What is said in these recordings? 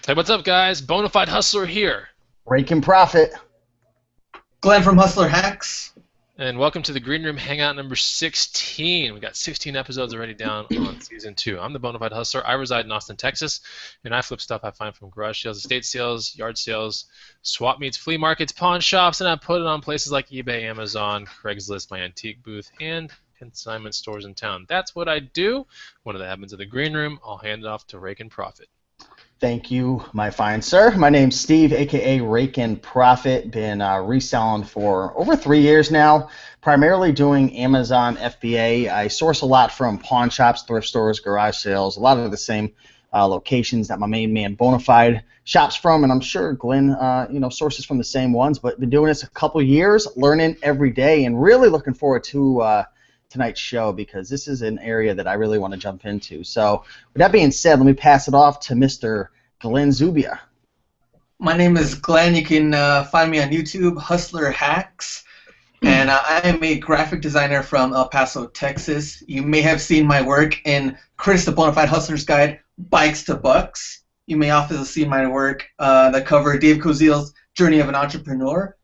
Hey, what's up, guys? Bonafide Hustler here, Rake and profit. Glenn from Hustler Hacks. and welcome to the Green Room Hangout number 16. We got 16 episodes already down on season 2. I'm the Bonafide Hustler. I reside in Austin, Texas, and I flip stuff I find from garage sales, estate sales, yard sales, swap meets, flea markets, pawn shops, and I put it on places like eBay, Amazon, Craigslist, my antique booth, and consignment stores in town. That's what I do. One of the admins of the Green Room. I'll hand it off to Rake and Profit. Thank you, my fine sir. My name's Steve, aka Rake and Profit. Been reselling for over 3 years now, primarily doing Amazon FBA. I source a lot from pawn shops, thrift stores, garage sales, a lot of the same locations that my main man Bonafide shops from, and I'm sure Glenn sources from the same ones. But been doing this a couple years, learning every day, and really looking forward to tonight's show because this is an area that I really want to jump into. So with that being said, let me pass it off to Mr. Glen Zubia. My name is Glenn. You can find me on YouTube, Hustler Hacks. And I am a graphic designer from El Paso, Texas. You may have seen my work in Chris the Bonafide Hustler's Guide, Bikes to Bucks. You may also have seen my work that cover Dave Koziel's Journey of an Entrepreneur,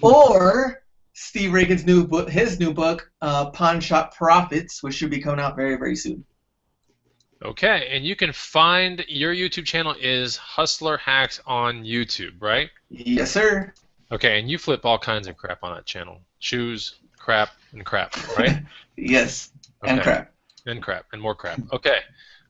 or Steve Reagan's new book, Pawn Shop Profits, which should be coming out very, very soon. Okay, and you can find your YouTube channel is Hustler Hacks on YouTube, right? Yes, sir. Okay, and you flip all kinds of crap on that channel. Shoes, crap, and crap, right? Yes, Okay. and crap. And crap, and more crap. Okay.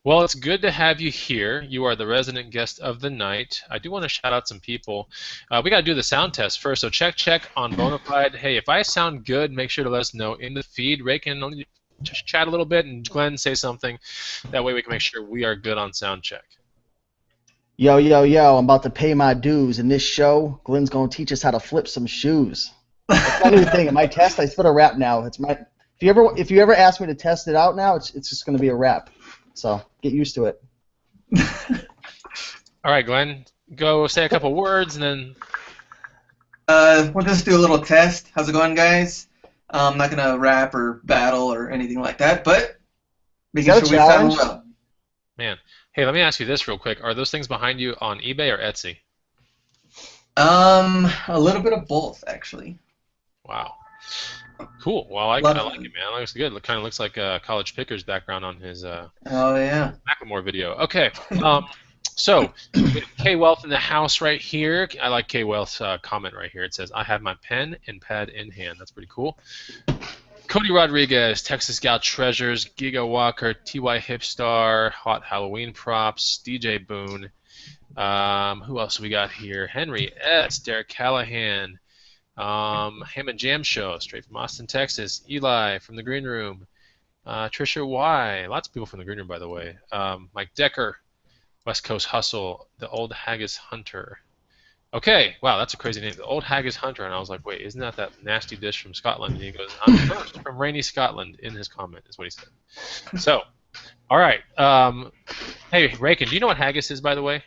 Well, it's good to have you here. You are the resident guest of the night. I do want to shout out some people. We got to do the sound test first, so check on Bonafide. Hey, if I sound good, make sure to let us know in the feed. Ray can just chat a little bit, and Glenn say something. That way we can make sure we are good on sound check. Yo, yo, yo, I'm about to pay my dues. In this show, Glenn's going to teach us how to flip some shoes. That's my new thing. In my test, I spit a rap now. It's my. If you ever ask me to test it out now, it's just going to be a rap. So get used to it. All right, Glenn, go say a couple words, and then... We'll just do a little test. How's it going, guys? I'm not going to rap or battle or anything like that, but making Is that sure a we sound challenge? well. Man. Hey, let me ask you this real quick. Are those things behind you on eBay or Etsy? A little bit of both, actually. Wow. Cool. Well, I kind of like it, man. It looks good. It kind of looks like College Picker's background on his Oh, yeah. Macklemore video. Okay. So, we have K Wealth in the house right here. I like K Wealth's comment right here. It says, I have my pen and pad in hand. That's pretty cool. Cody Rodriguez, Texas Gal Treasures, Giga Walker, TY Hipstar, Hot Halloween Props, DJ Boone. Who else we got here? Henry S., Derek Callahan, Ham and Jam Show, straight from Austin, Texas. Eli from the Green Room. Trisha Y. Lots of people from the Green Room, by the way. Mike Decker, West Coast Hustle, the Old Haggis Hunter. Okay, wow, that's a crazy name. The Old Haggis Hunter, and I was like, wait, isn't that nasty dish from Scotland? And he goes, I'm first from rainy Scotland in his comment, is what he said. So, all right. Hey, Raken, do you know what haggis is, by the way?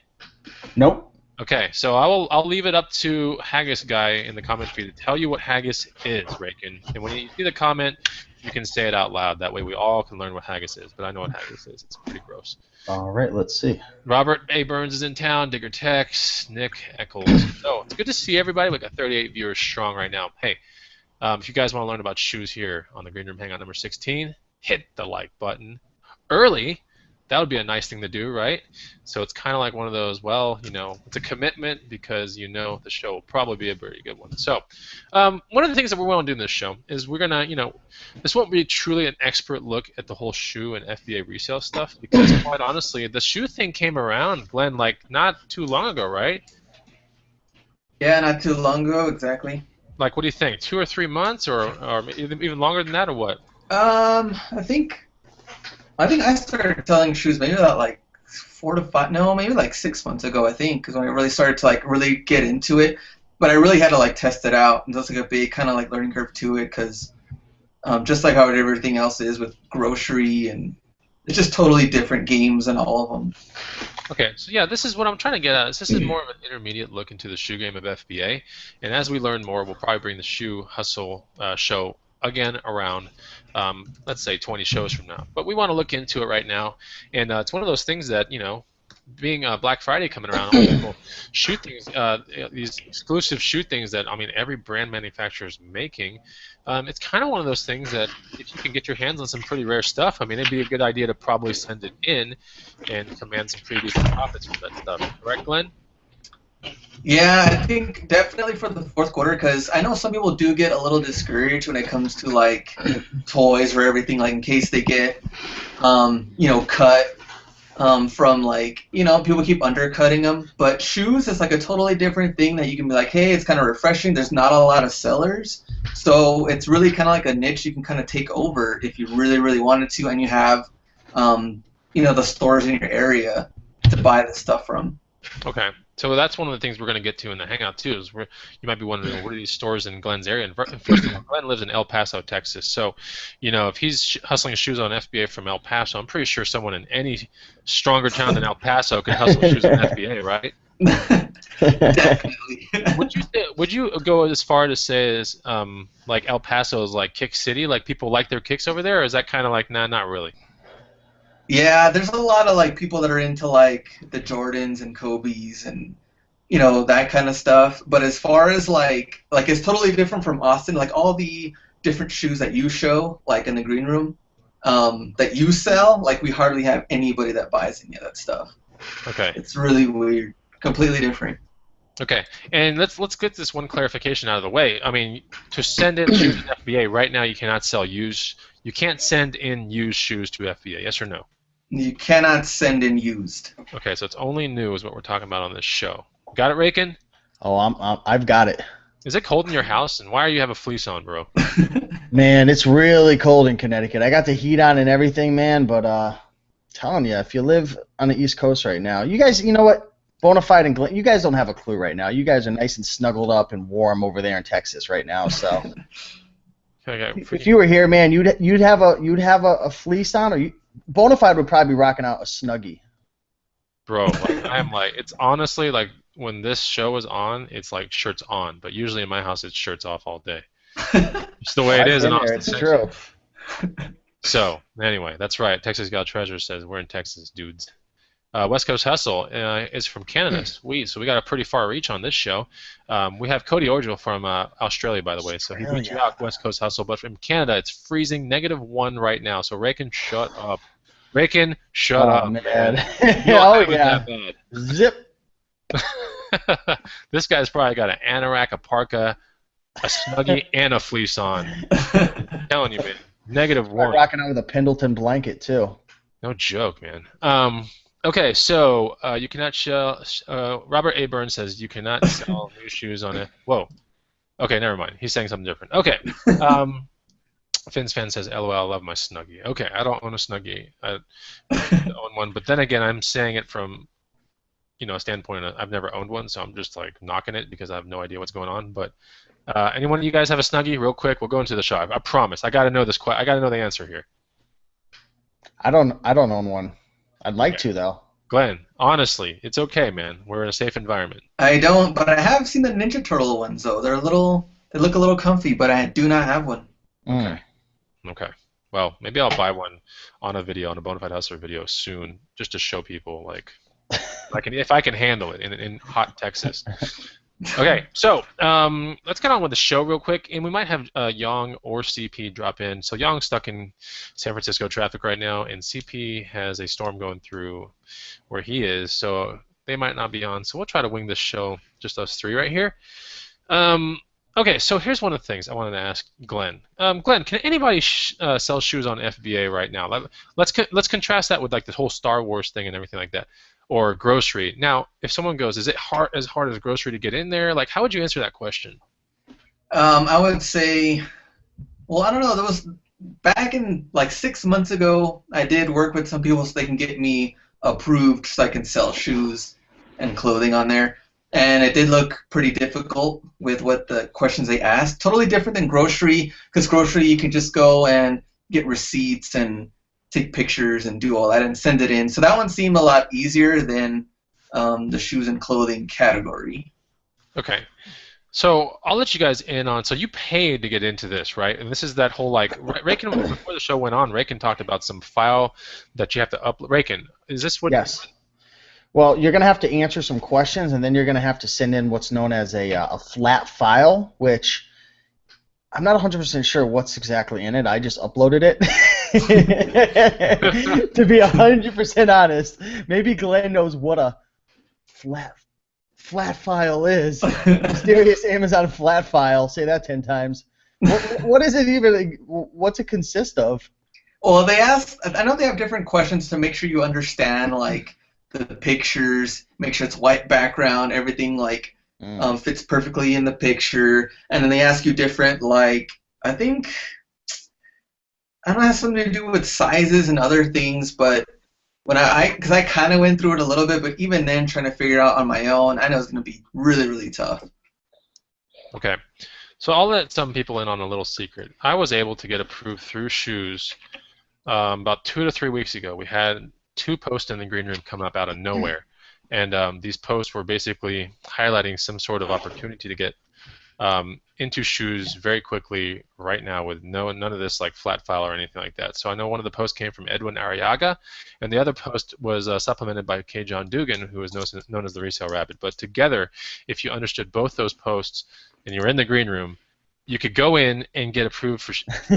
Nope. Okay, so I'll leave it up to Haggis Guy in the comment feed to tell you what haggis is, Raken. And when you see the comment, you can say it out loud. That way we all can learn what haggis is. But I know what haggis is. It's pretty gross. All right, let's see. Robert A. Burns is in town. Digger Tex, Nick Eccles. So it's good to see everybody. We got 38 viewers strong right now. Hey, if you guys want to learn about shoes here on the Green Room Hangout number 16, hit the like button early. That would be a nice thing to do, right? So it's kind of like one of those, well, it's a commitment because the show will probably be a very good one. So one of the things that we want to do in this show is we're going to, this won't be truly an expert look at the whole shoe and FBA resale stuff because, quite honestly, the shoe thing came around, Glenn, like not too long ago, right? Yeah, not too long ago, exactly. Like, what do you think? 2 or 3 months or even longer than that or what? I think I started selling shoes maybe about like 4 to 5, no, maybe like 6 months ago, I think, because when I really started to like really get into it. But I really had to like test it out, and there's like a big kind of like learning curve to it, because just like how everything else is with grocery, and it's just totally different games and all of them. Okay, so yeah, this is what I'm trying to get at. This is more of an intermediate look into the shoe game of FBA, and as we learn more, we'll probably bring the shoe hustle show again around, let's say 20 shows from now. But we want to look into it right now, and it's one of those things that being Black Friday coming around, all people shoot things, these exclusive shoot things that I mean every brand manufacturer is making. It's kind of one of those things that if you can get your hands on some pretty rare stuff, I mean, it'd be a good idea to probably send it in and command some pretty decent profits for that stuff. Correct, Glenn? Yeah, I think definitely for the fourth quarter, because I know some people do get a little discouraged when it comes to like toys or everything, like in case they get, cut from like, people keep undercutting them. But shoes is like a totally different thing that you can be like, hey, it's kind of refreshing. There's not a lot of sellers, so it's really kind of like a niche you can kind of take over if you really, really wanted to, and you have, the stores in your area to buy the stuff from. Okay. So that's one of the things we're going to get to in the Hangout, too, is you might be wondering, what are these stores in Glenn's area? And first of all, Glenn lives in El Paso, Texas. So, if he's hustling shoes on FBA from El Paso, I'm pretty sure someone in any stronger town than El Paso could hustle shoes on FBA, right? Definitely. Would you go as far to say as like El Paso is like Kick City, like people like their kicks over there, or is that kind of like, nah, not really? Yeah, there's a lot of like people that are into like the Jordans and Kobe's and that kind of stuff. But as far as like it's totally different from Austin. Like all the different shoes that you show, like in the green room, that you sell, like we hardly have anybody that buys any of that stuff. Okay. It's really weird, completely different. Okay, and let's get this one clarification out of the way. I mean, to send in shoes to FBA right now, you cannot sell used. You can't send in used shoes to FBA. Yes or no? You cannot send in used. Okay, so it's only new is what we're talking about on this show. Got it, Rakin? Oh, I've got it. Is it cold in your house? And why do you have a fleece on, bro? Man, it's really cold in Connecticut. I got the heat on and everything, man, but telling you, if you live on the East Coast right now, you guys, you know what? Bonafide and Glen, you guys don't have a clue right now. You guys are nice and snuggled up and warm over there in Texas right now. So, if you were here, man, you'd have a fleece on, or Bonafide would probably be rocking out a Snuggie. Bro, it's honestly like when this show is on, it's like shirts on, but usually in my house it's shirts off all day. It's the way it is in Austin, it's Texas. True. So anyway, that's right. Texas Gal Treasure says we're in Texas, dudes. West Coast Hustle is from Canada. Sweet. So we got a pretty far reach on this show. We have Cody Orgel from Australia, by the way. So he reached out West Coast Hustle, but from Canada it's freezing -1 right now. So Rakin, shut up. Rakin, shut up, man. Oh yeah. Zip. This guy's probably got an anorak, a parka, a Snuggie, and a fleece on. I'm telling you, man. -1. Rocking out with a Pendleton blanket too. No joke, man. Okay, so you cannot sell. Robert A. Burns says you cannot sell new shoes on it. Whoa. Okay, never mind. He's saying something different. Okay. Finn's fan says, "LOL, I love my Snuggie." Okay, I don't own a Snuggie. I own one, but then again, I'm saying it from, a standpoint of I've never owned one, so I'm just like knocking it because I have no idea what's going on. But anyone of you guys have a Snuggie? Real quick, we'll go into the show. I promise. I got to know this. I got to know the answer here. I don't own one. I'd like to though. Glenn, honestly, it's okay, man. We're in a safe environment. I don't, but I have seen the Ninja Turtle ones though. They look a little comfy, but I do not have one. Okay. Well, maybe I'll buy one on a Bonafide Hustler video soon, just to show people like if I can handle it in hot Texas. Okay, so let's get on with the show real quick, and we might have Yang or CP drop in. So Yang's stuck in San Francisco traffic right now, and CP has a storm going through where he is, so they might not be on. So we'll try to wing this show, just us three right here. Okay, so here's one of the things I wanted to ask Glenn. Glenn, can anybody sell shoes on FBA right now? Let's contrast that with like the whole Star Wars thing and everything like that, or grocery. Now, if someone goes, is it as hard as grocery to get in there? Like, how would you answer that question? I would say, well, I don't know. There was back in like 6 months ago, I did work with some people so they can get me approved so I can sell shoes and clothing on there. And it did look pretty difficult with what the questions they asked. Totally different than grocery, because grocery you can just go and get receipts and take pictures and do all that and send it in. So that one seemed a lot easier than the shoes and clothing category. Okay. So I'll let you guys in on, so you paid to get into this, right? And this is that whole, like, Rakin, before the show went on, Rakin talked about some file that you have to upload. Rakin, is this what? Yes. Well, you're going to have to answer some questions, and then you're going to have to send in what's known as a flat file, which I'm not 100% sure what's exactly in it. I just uploaded it. To be 100% honest, maybe Glenn knows what a flat file is. Mysterious Amazon flat file. Say that 10 times. What is it even? What's it consist of? Well, they ask. I know they have different questions to make sure you understand, like the pictures, make sure it's white background, everything like fits perfectly in the picture, and then they ask you different, like I think I don't know, it has something to do with sizes and other things, but when because I kind of went through it a little bit, but even then, trying to figure it out on my own, I know it's going to be really, really tough. Okay, so I'll let some people in on a little secret. I was able to get approved through shoes about 2 to 3 weeks ago. We had 2 posts in the green room come up out of nowhere, and these posts were basically highlighting some sort of opportunity to get into shoes very quickly right now with none of this like flat file or anything like that. So I know one of the posts came from Edwin Arriaga, and the other post was supplemented by K. John Dugan, who is known as the Resale Rabbit. But together, if you understood both those posts and you were in the green room, you could go in and get approved for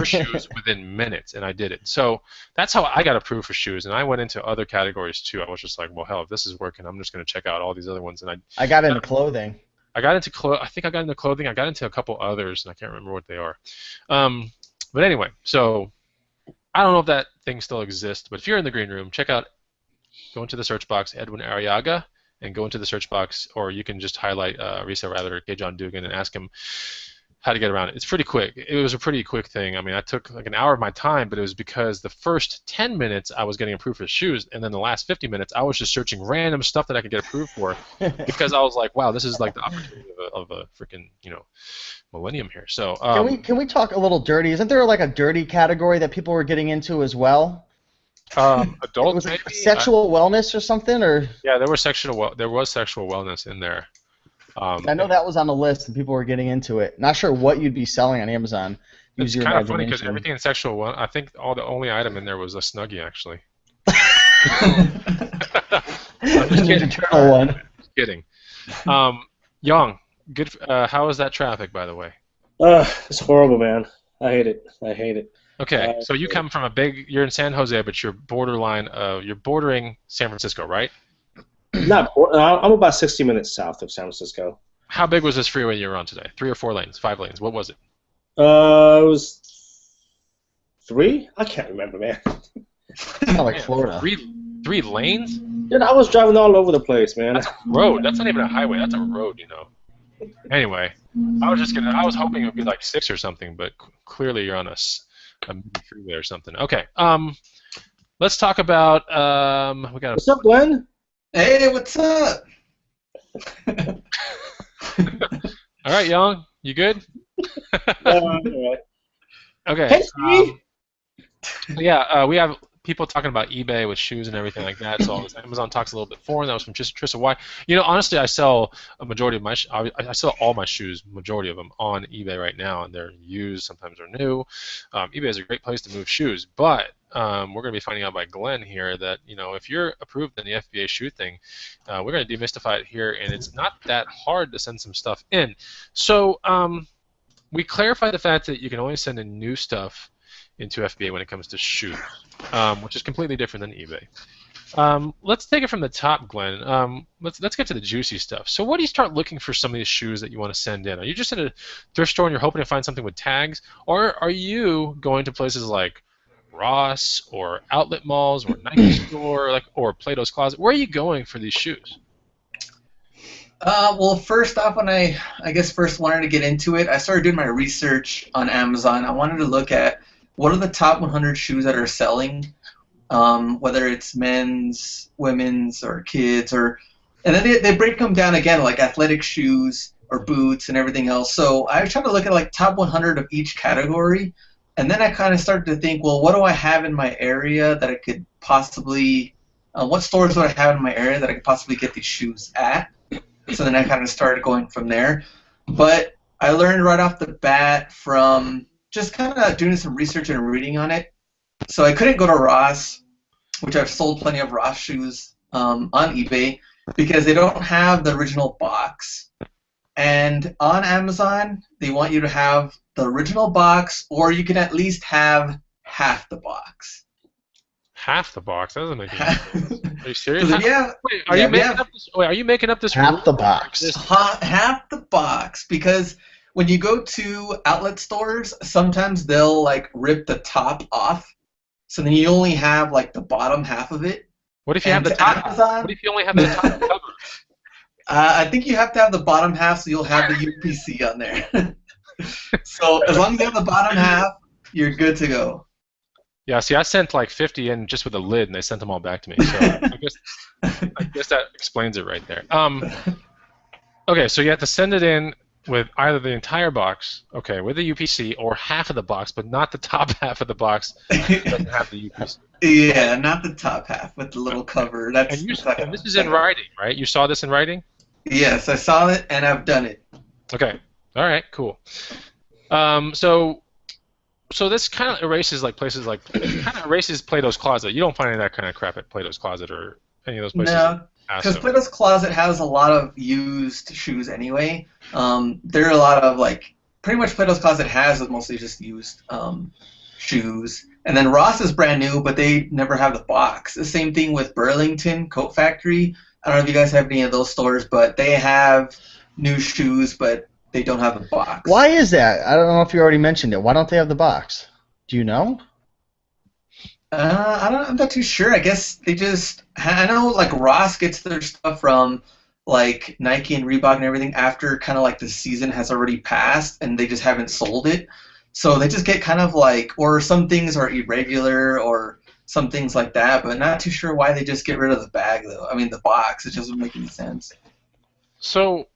shoes within minutes, and I did it. So that's how I got approved for shoes, and I went into other categories too. I was just like, well, hell, if this is working, I'm just going to check out all these other ones. And I got into clothing. I got into I think I got into clothing. I got into a couple others, and I can't remember what they are. But anyway, so I don't know if that thing still exists, but if you're in the green room, go into the search box, Edwin Arriaga, and go into the search box, or you can just highlight Resale Rabbit or K. John Dugan and ask him how to get around it. It's pretty quick. It was a pretty quick thing. I mean, I took like an hour of my time, but it was because the first 10 minutes I was getting approved for shoes, and then the last 50 minutes I was just searching random stuff that I could get approved for because I was like, wow, this is like the opportunity of a freaking, millennium here. So can we talk a little dirty? Isn't there like a dirty category that people were getting into as well? Adult, was it maybe? Sexual wellness or something, or? Yeah, there was sexual wellness in there. I know that was on the list, and people were getting into it. Not sure what you'd be selling on Amazon. It's kind of funny because everything in sexual well, I think the only item in there was a Snuggie, actually. I'm just kidding. Just kidding. Young, good. How is that traffic, by the way? It's horrible, man. I hate it. Okay, so you come from you're in San Jose, but you're bordering San Francisco, right? I'm about 60 minutes south of San Francisco. How big was this freeway you were on today? 3 or 4 lanes? 5 lanes? What was it? It was 3? I can't remember, man. Kind of like Florida. 3 lanes? Dude, I was driving all over the place, man. That's a road. That's not even a highway. That's a road, Anyway, I was hoping it would be like 6 or something, but clearly you're on a freeway or something. Okay. Let's talk about What's up, Glenn? Hey, what's up? All right, Young, you good? Right. Okay. Hey, Steve. We have people talking about eBay with shoes and everything like that. So Amazon talks a little bit and that was from Trissa Y. Honestly, I sell a majority of I sell all my shoes, majority of them, on eBay right now, and they're used. Sometimes they're new. eBay is a great place to move shoes, but we're going to be finding out by Glenn here that if you're approved in the FBA shoe thing, we're going to demystify it here, and it's not that hard to send some stuff in. So we clarify the fact that you can only send in new stuff into FBA when it comes to shoes, which is completely different than eBay. Let's take it from the top, Glenn. Let's get to the juicy stuff. So what do you start looking for some of these shoes that you want to send in? Are you just in a thrift store and you're hoping to find something with tags, or are you going to places like Ross or outlet malls or Nike store or Plato's Closet? Where are you going for these shoes? Well, first off, when I first wanted to get into it, I started doing my research on Amazon. I wanted to look at what are the top 100 shoes that are selling, whether it's men's, women's, or kids, and then they break them down again, like athletic shoes or boots and everything else. So I try to look at like top 100 of each category, and then I kind of started to think, well, what do I have in my area that I could possibly, what stores do I have in my area that I could possibly get these shoes at? So then I kind of started going from there. But I learned right off the bat from just kind of doing some research and reading on it. So I couldn't go to Ross, which I've sold plenty of Ross shoes on eBay because they don't have the original box. And on Amazon, they want you to have the original box, or you can at least have half the box. Half the box? That doesn't make any sense. Are you serious? Wait, are you making up this half rule? the box? Half the box, because when you go to outlet stores, sometimes they'll like rip the top off, so then you only have like the bottom half of it. What if you have the top? What if you only have the top cover? I think you have to have the bottom half, so you'll have the UPC on there. So as long as you have the bottom half, you're good to go. Yeah, see, I sent like 50 in just with a lid, and they sent them all back to me. So I guess that explains it right there. Okay, so you have to send it in with either the entire box, okay, with the UPC, or half of the box, but not the top half of the box that doesn't have the UPC. Yeah, not the top half with the little cover. And this is in writing, right? You saw this in writing? Yes, I saw it, and I've done it. Okay. All right. Cool. So this kind of erases like places like it kind of erases Plato's Closet. You don't find any of that kind of crap at Plato's Closet or any of those places. No, because Plato's Closet has a lot of used shoes anyway. There are a lot of like pretty much Plato's Closet has is mostly just used shoes. And then Ross is brand new, but they never have the box. The same thing with Burlington Coat Factory. I don't know if you guys have any of those stores, but they have new shoes, but they don't have the box. Why is that? I don't know if you already mentioned it. Why don't they have the box? Do you know? I'm not too sure. I guess they just. I know like Ross gets their stuff from like Nike and Reebok and everything after kind of like the season has already passed and they just haven't sold it. So they just get kind of like, or some things are irregular or some things like that, but not too sure why they just get rid of the bag though. I mean the box. It doesn't make any sense. So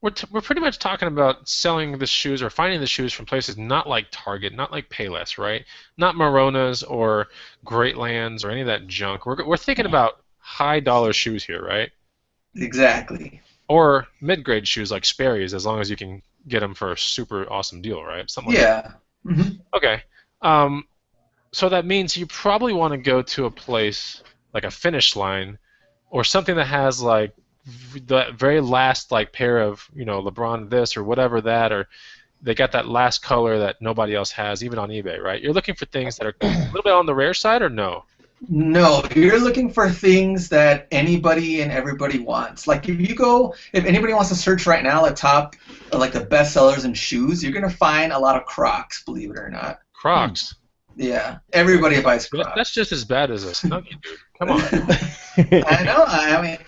we're pretty much talking about selling the shoes or finding the shoes from places not like Target, not like Payless, right? Not Morona's or Greatlands or any of that junk. We're thinking about high dollar shoes here, right? Exactly. Or mid-grade shoes like Sperry's, as long as you can get them for a super awesome deal, right? Something like that. Mm-hmm. Okay. So that means you probably want to go to a place like a Finish Line or something that has like the very last like pair of LeBron this or whatever that, or they got that last color that nobody else has, even on eBay, right? You're looking for things that are a little bit on the rare side, or no? No, you're looking for things that anybody and everybody wants. Like if anybody wants to search right now at top, like the best sellers in shoes, you're gonna find a lot of Crocs, believe it or not. Crocs. Yeah, everybody buys Crocs. That's just as bad as a Snuggie, dude. Come on. I know. I mean,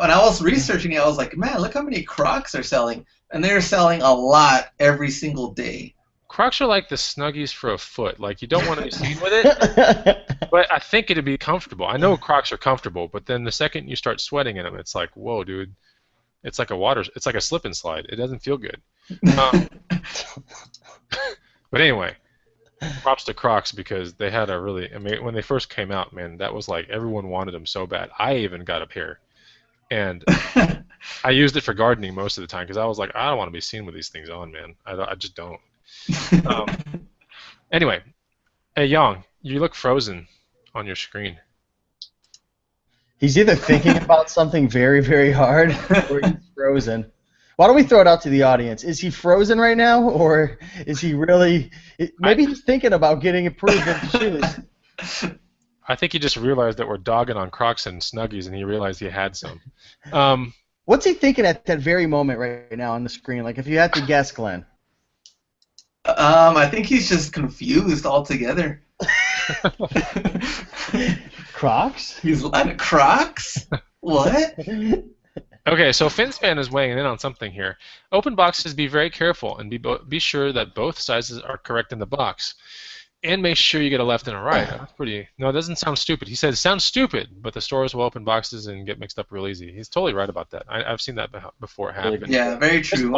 when I was researching it, I was like, man, look how many Crocs are selling, and they're selling a lot every single day. Crocs are like the Snuggies for a foot. Like you don't want to be seen with it, but I think it'd be comfortable. I know Crocs are comfortable, but then the second you start sweating in them, it's like, whoa, dude. It's like a slip and slide. It doesn't feel good. But anyway. Props to Crocs because they had when they first came out, man, that was like everyone wanted them so bad. I even got a pair, and I used it for gardening most of the time because I was like, I don't want to be seen with these things on, man. I just don't. Anyway, hey, Yang, you look frozen on your screen. He's either thinking about something very, very hard or he's frozen. Why don't we throw it out to the audience? Is he frozen right now, or is he really? Maybe he's thinking about getting approved into shoes. I think he just realized that we're dogging on Crocs and Snuggies, and he realized he had some. What's he thinking at that very moment right now on the screen? Like, if you had to guess, Glenn. I think he's just confused altogether. Crocs? He's like, Crocs? What? Okay, so FinSpan is weighing in on something here. Open boxes, be very careful and be sure that both sizes are correct in the box. And make sure you get a left and a right. That's pretty. No, it doesn't sound stupid. He said it sounds stupid, but the stores will open boxes and get mixed up real easy. He's totally right about that. I've seen that before happen. Yeah, very true.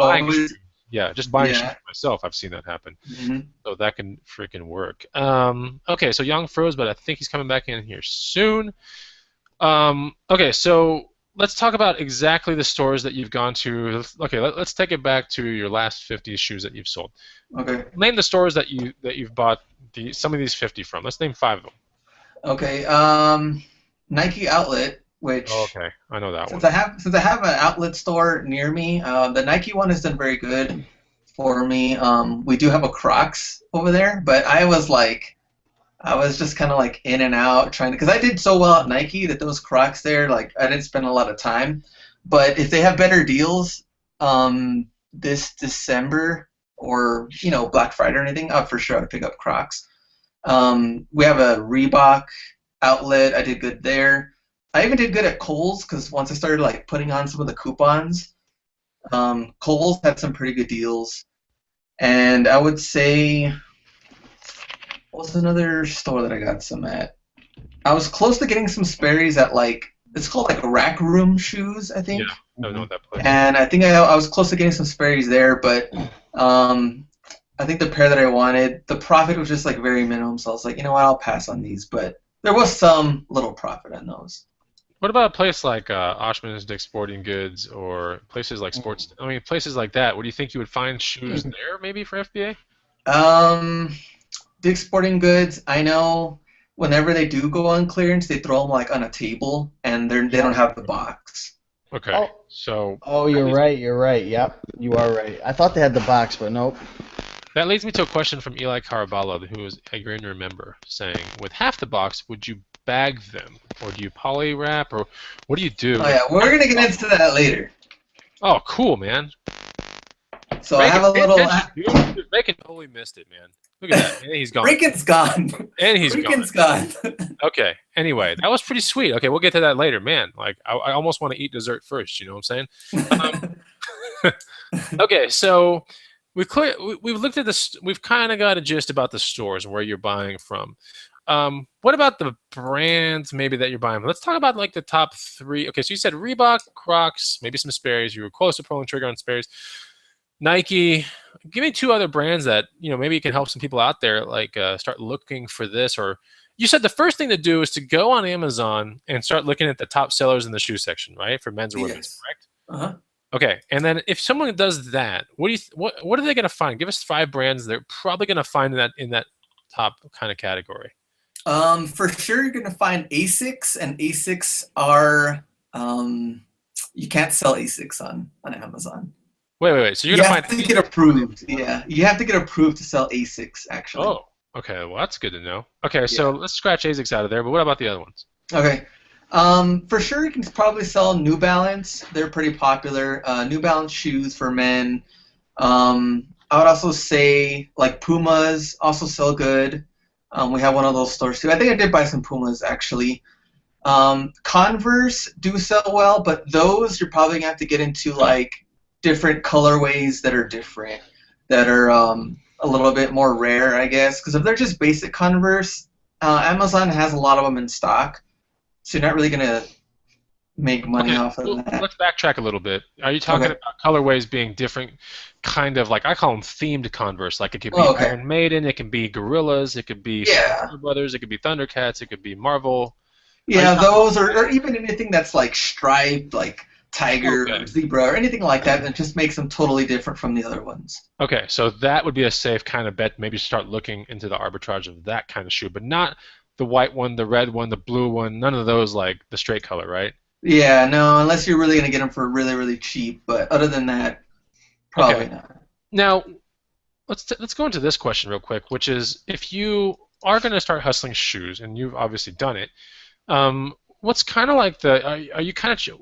Just buying shoes myself, I've seen that happen. Mm-hmm. So that can freaking work. Okay, so Young froze, but I think he's coming back in here soon. Okay, so let's talk about exactly the stores that you've gone to. Okay, let's take it back to your last 50 shoes that you've sold. Okay. Name the stores that you've bought some of these 50 from. Let's name 5 of them. Okay. Nike Outlet, which Oh, okay, I know that one. since I have an outlet store near me, the Nike one has done very good for me. We do have a Crocs over there, but I was just kind of like in and out trying to, because I did so well at Nike that those Crocs there, like I didn't spend a lot of time. But if they have better deals, this December or Black Friday or anything, for sure I'd pick up Crocs. We have a Reebok outlet. I did good there. I even did good at Kohl's because once I started like putting on some of the coupons, Kohl's had some pretty good deals. And I would say, what's another store that I got some at? I was close to getting some Sperry's at it's called like Rack Room Shoes, I think. Yeah, I don't know what that place. And I think I was close to getting some Sperry's there, but I think the pair that I wanted, the profit was just like very minimum, so I was like, you know what, I'll pass on these. But there was some little profit on those. What about a place like Oshman's Dick's Sporting Goods or places like places like that? What do you think you would find shoes there maybe for FBA? Dick's Sporting Goods, I know whenever they do go on clearance, they throw them like on a table, and they don't have the box. Okay, so... Oh, you're right. Yep, you are right. I thought they had the box, but nope. That leads me to a question from Eli Carabala, who is a Green Remember, saying, with half the box, would you bag them? Or do you poly wrap? Or what do you do? Oh, yeah, we're going to get into that later. Oh, cool, man. So I have a little... Bacon totally missed it, man. Look at that. And he's gone. Bacon's gone. And he's gone. Okay. Anyway, that was pretty sweet. Okay, we'll get to that later, man. Like, I almost want to eat dessert first. You know what I'm saying? Okay, so we've looked at this. We've kind of got a gist about the stores and where you're buying from. What about the brands maybe that you're buying from? Let's talk about like the top three. Okay, so you said Reebok, Crocs, maybe some Sperry's. You were close to pulling trigger on Sperry's. Nike. Give me two other brands that maybe you can help some people out there like start looking for this. Or you said the first thing to do is to go on Amazon and start looking at the top sellers in the shoe section, right? For men's or women's, correct? Uh-huh. Okay, and then if someone does that, what are they going to find? Give us 5 brands they're probably going to find in that top kind of category. For sure, you're going to find Asics, and Asics are you can't sell Asics on Amazon. Wait. So you have to get approved. Yeah, you have to get approved to sell Asics, actually. Oh, okay. Well, that's good to know. Okay, so let's scratch Asics out of there. But what about the other ones? Okay. For sure, you can probably sell New Balance. They're pretty popular. New Balance shoes for men. I would also say like Pumas also sell good. We have one of those stores too. I think I did buy some Pumas actually. Converse do sell well, but those you're probably gonna have to get into like different colorways that are different, that are a little bit more rare, I guess. Because if they're just basic Converse, Amazon has a lot of them in stock, so you're not really gonna make money off of that. Let's backtrack a little bit. Are you talking about colorways being different, kind of like I call them themed Converse? Like it could be Iron Maiden, it can be Gorillas, it could be Brothers, it could be Thundercats, it could be Marvel. Yeah, those or even anything that's like striped, like tiger or zebra or anything like that, and it just makes them totally different from the other ones. Okay, so that would be a safe kind of bet. Maybe start looking into the arbitrage of that kind of shoe, but not the white one, the red one, the blue one, none of those like the straight color, right? Yeah, no, unless you're really going to get them for really, really cheap. But other than that, probably not. Now, let's go into this question real quick, which is if you are going to start hustling shoes, and you've obviously done it, what's kind of like are you kind of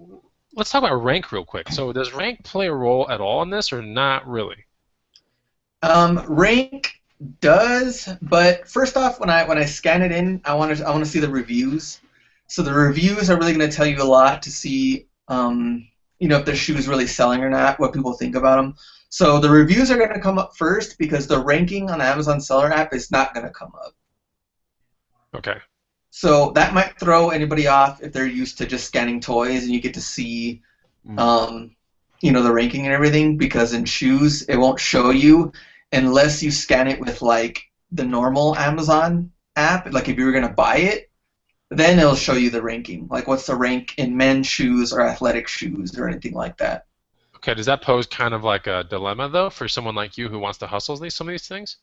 let's talk about rank real quick. So does rank play a role at all in this, or not really? Rank does, but first off, when I scan it in, I want to see the reviews. So the reviews are really going to tell you a lot to see, if the shoe is really selling or not, what people think about them. So the reviews are going to come up first because the ranking on the Amazon Seller app is not going to come up. Okay. So that might throw anybody off if they're used to just scanning toys and you get to see, the ranking and everything. Because in shoes, it won't show you unless you scan it with like the normal Amazon app. Like if you were going to buy it, then it'll show you the ranking. Like what's the rank in men's shoes or athletic shoes or anything like that. Okay, does that pose kind of like a dilemma though for someone like you who wants to hustle some of these things?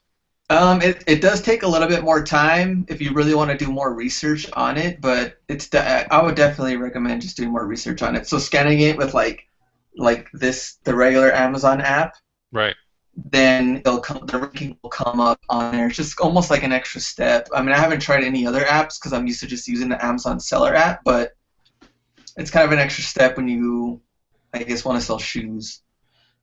It does take a little bit more time if you really want to do more research on it, but I would definitely recommend just doing more research on it. So scanning it with the regular Amazon app, Right. then the ranking will come up on there. It's just almost like an extra step. I mean, I haven't tried any other apps because I'm used to just using the Amazon seller app, but it's kind of an extra step when you, I guess, want to sell shoes.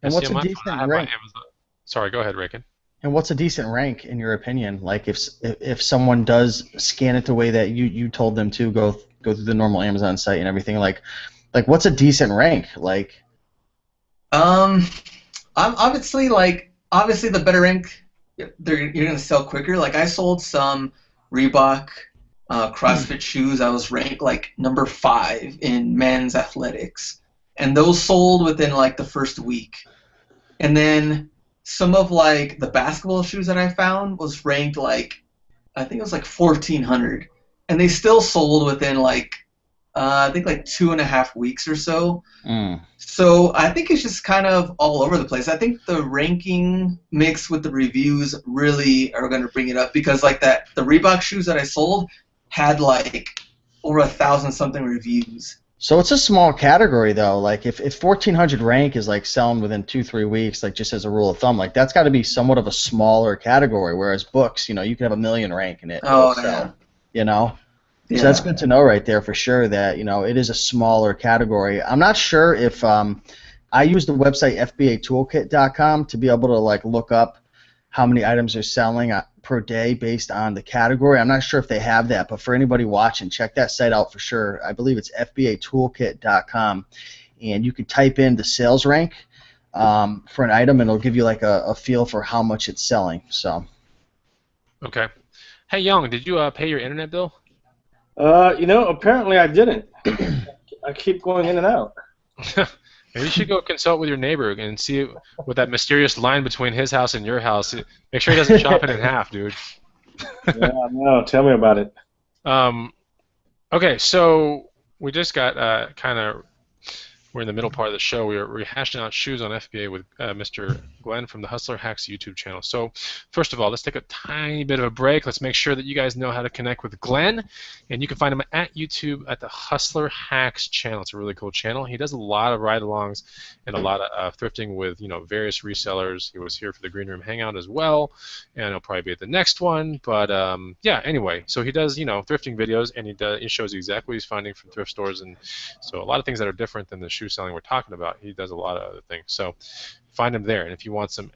And See, what's on a my phone, I decent have my rank? Amazon. Sorry, go ahead, Ricken. And what's a decent rank in your opinion? Like if someone does scan it the way that you told them to go through the normal Amazon site and everything, like what's a decent rank? Like Um, I'm obviously the better rank, you're gonna sell quicker. Like I sold some Reebok CrossFit shoes. I was ranked like number 5 in men's athletics, and those sold within like the first week. And then some of like the basketball shoes that I found was ranked like I think it was like 1,400, and they still sold within like I think like 2.5 weeks or so. mm. So I think it's just kind of all over the place. I think the ranking mixed with the reviews really are going to bring it up because like the Reebok shoes that I sold had like over 1,000 something reviews. So it's a small category though. Like if 1,400 rank is like selling within 2-3 weeks, like just as a rule of thumb, like that's got to be somewhat of a smaller category. Whereas books, you can have 1,000,000 rank and it'll Oh sell. yeah, You know. So that's yeah. good to know right there for sure that it is a smaller category. I'm not sure if I use the website FBAtoolkit.com to be able to like look up how many items are selling per day based on the category. I'm not sure if they have that, but for anybody watching, check that site out for sure. I believe it's FBAtoolkit.com, and you can type in the sales rank for an item, and it'll give you like a feel for how much it's selling. So. Okay. Hey, Young, did you pay your internet bill? Apparently I didn't. I keep going in and out. Maybe you should go consult with your neighbor and see with that mysterious line between his house and your house. Make sure he doesn't chop it in half, dude. Yeah, no, tell me about it. Okay, so we just got we're in the middle part of the show. We're rehashing out shoes on FBA with Mr. Glenn from the Hustler Hacks YouTube channel. So first of all, let's take a tiny bit of a break. Let's make sure that you guys know how to connect with Glenn. And you can find him at YouTube at the Hustler Hacks channel. It's a really cool channel. He does a lot of ride-alongs and a lot of thrifting with various resellers. He was here for the Green Room Hangout as well, and he'll probably be at the next one. But yeah, anyway, so he does thrifting videos, and he shows you exactly what he's finding from thrift stores, and so a lot of things that are different than the shoe selling we're talking about. He does a lot of other things. So find him there. And if you want some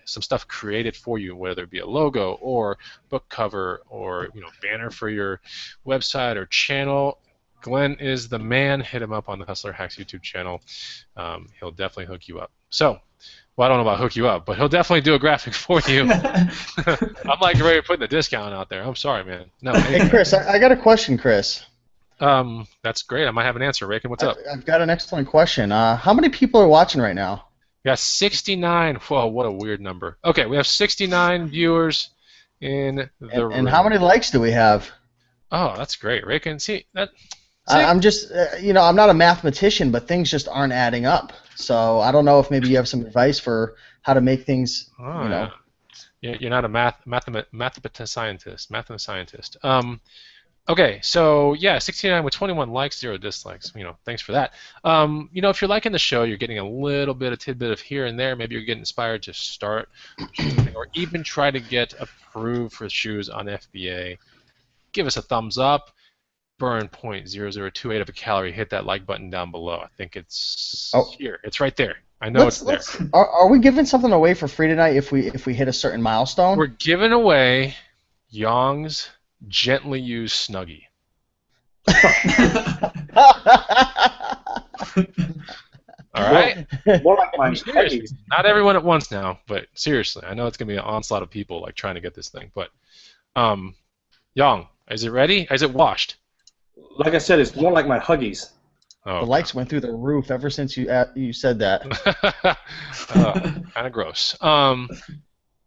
stuff created for you, whether it be a logo or book cover or banner for your website or channel, Glenn is the man. Hit him up on the Hustler Hacks YouTube channel. He'll definitely hook you up. So, well, I don't know about hook you up, but he'll definitely do a graphic for you. I'm like ready to put the discount out there. I'm sorry, man. No. Hey, Chris, I got a question, Chris. That's great. I might have an answer. Ricken, what's up? I've got an excellent question. How many people are watching right now? We got 69. Whoa, what a weird number. Okay, we have 69 viewers in the room. And how many likes do we have? Oh, that's great, Ricken. See that? I'm just, I'm not a mathematician, but things just aren't adding up. So I don't know if maybe you have some advice for how to make things, Yeah. You're not a mathematician scientist. Okay, so yeah, 69 with 21 likes, 0 dislikes. Thanks for that. If you're liking the show, you're getting a little bit, a tidbit of here and there. Maybe you're getting inspired to start something, or even try to get approved for shoes on FBA. Give us a thumbs up. Burn 0.0028 of a calorie. Hit that like button down below. I think it's here. It's right there. I know it's there. Are we giving something away for free tonight if we hit a certain milestone? We're giving away Young's gently used Snuggie. All right. More like my Huggies. Not everyone at once now, but seriously, I know it's gonna be an onslaught of people like trying to get this thing. But, Young, is it ready? Is it washed? Like I said, it's more like my Huggies. Oh, the likes went through the roof ever since you said that. Kind of gross.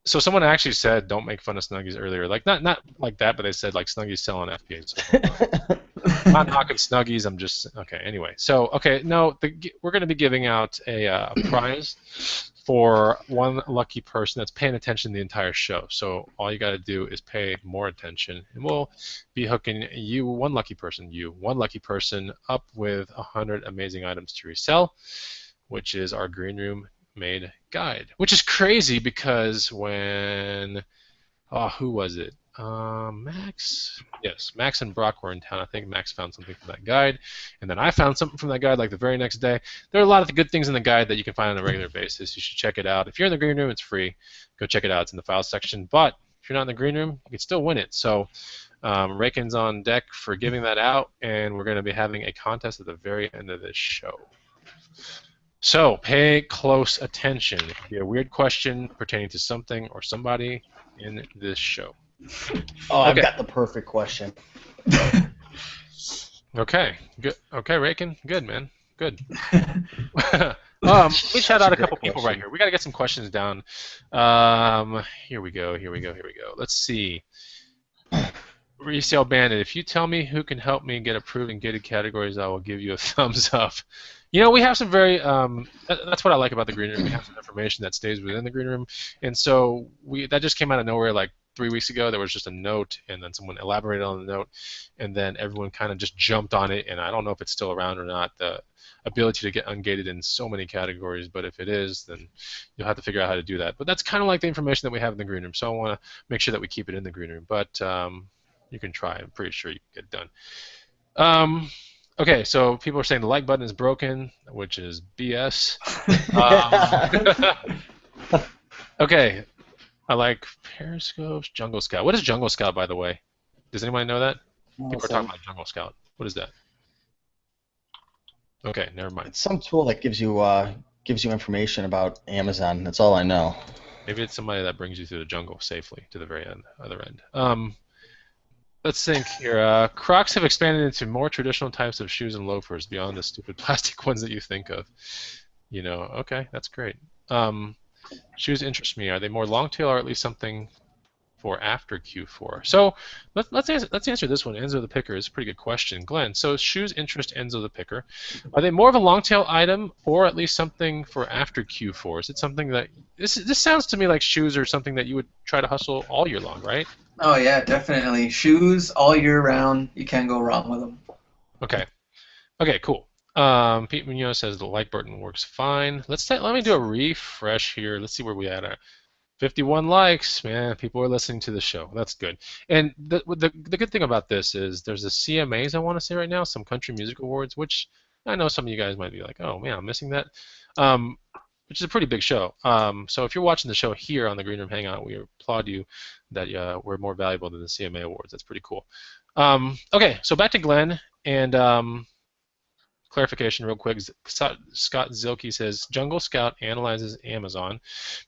So someone actually said don't make fun of Snuggies earlier. Like not like that, but they said like Snuggies sell on FBA. So I'm not knocking Snuggies. I'm just okay. Anyway, so okay, no, we're going to be giving out a prize for one lucky person that's paying attention the entire show. So all you got to do is pay more attention, and we'll be hooking you, one lucky person, up with 100 amazing items to resell, which is our green room made guide. Which is crazy because when, who was it? Max? Yes, Max and Brock were in town. I think Max found something from that guide, and then I found something from that guide like the very next day. There are a lot of good things in the guide that you can find on a regular basis. You should check it out. If you're in the green room, it's free. Go check it out. It's in the files section. But if you're not in the green room, you can still win it. So Raken's on deck for giving that out, and we're going to be having a contest at the very end of this show. So pay close attention. It could be a weird question pertaining to something or somebody in this show. Oh, I've got the perfect question. Okay, good. Okay, Raken, good, man, good. Let me shout out a couple people right here. We got to get some questions down. Here we go. Let's see. Resale Bandit, if you tell me who can help me get approved in gated categories, I will give you a thumbs up. You know, we have some very, that's what I like about the green room. We have some information that stays within the green room. And so that just came out of nowhere like 3 weeks ago. There was just a note, and then someone elaborated on the note, and then everyone kind of just jumped on it. And I don't know if it's still around or not, the ability to get ungated in so many categories. But if it is, then you'll have to figure out how to do that. But that's kind of like the information that we have in the green room. So I want to make sure that we keep it in the green room. But you can try. I'm pretty sure you can get it done. Okay, so people are saying the like button is broken, which is BS. Okay, I like Periscopes, Jungle Scout. What is Jungle Scout, by the way? Does anybody know that? People are talking about Jungle Scout. What is that? Okay, never mind. It's some tool that gives you information about Amazon. That's all I know. Maybe it's somebody that brings you through the jungle safely to the very other end. Let's think here. Crocs have expanded into more traditional types of shoes and loafers beyond the stupid plastic ones that you think of. You know, okay, that's great. Shoes interest me. Are they more long tail or at least something for after Q4? So let's answer this one. Enzo the Picker is a pretty good question. Glenn, so shoes interest Enzo the Picker. Are they more of a long tail item or at least something for after Q4? Is it something that this sounds to me like shoes are something that you would try to hustle all year long, right? Oh yeah, definitely. Shoes all year round. You can't go wrong with them. Okay. Okay, cool. Pete Munoz says the like button works fine. Let me do a refresh here. Let's see where we at. 51 likes, man. People are listening to the show. That's good. And the good thing about this is there's the CMAs, I want to say right now, some Country Music Awards, which I know some of you guys might be like, oh man, I'm missing that. Which is a pretty big show. So if you're watching the show here on the Green Room Hangout, we applaud you that we're more valuable than the CMA Awards. That's pretty cool. Okay, so back to Glenn, and clarification real quick. Scott Zilke says, Jungle Scout analyzes Amazon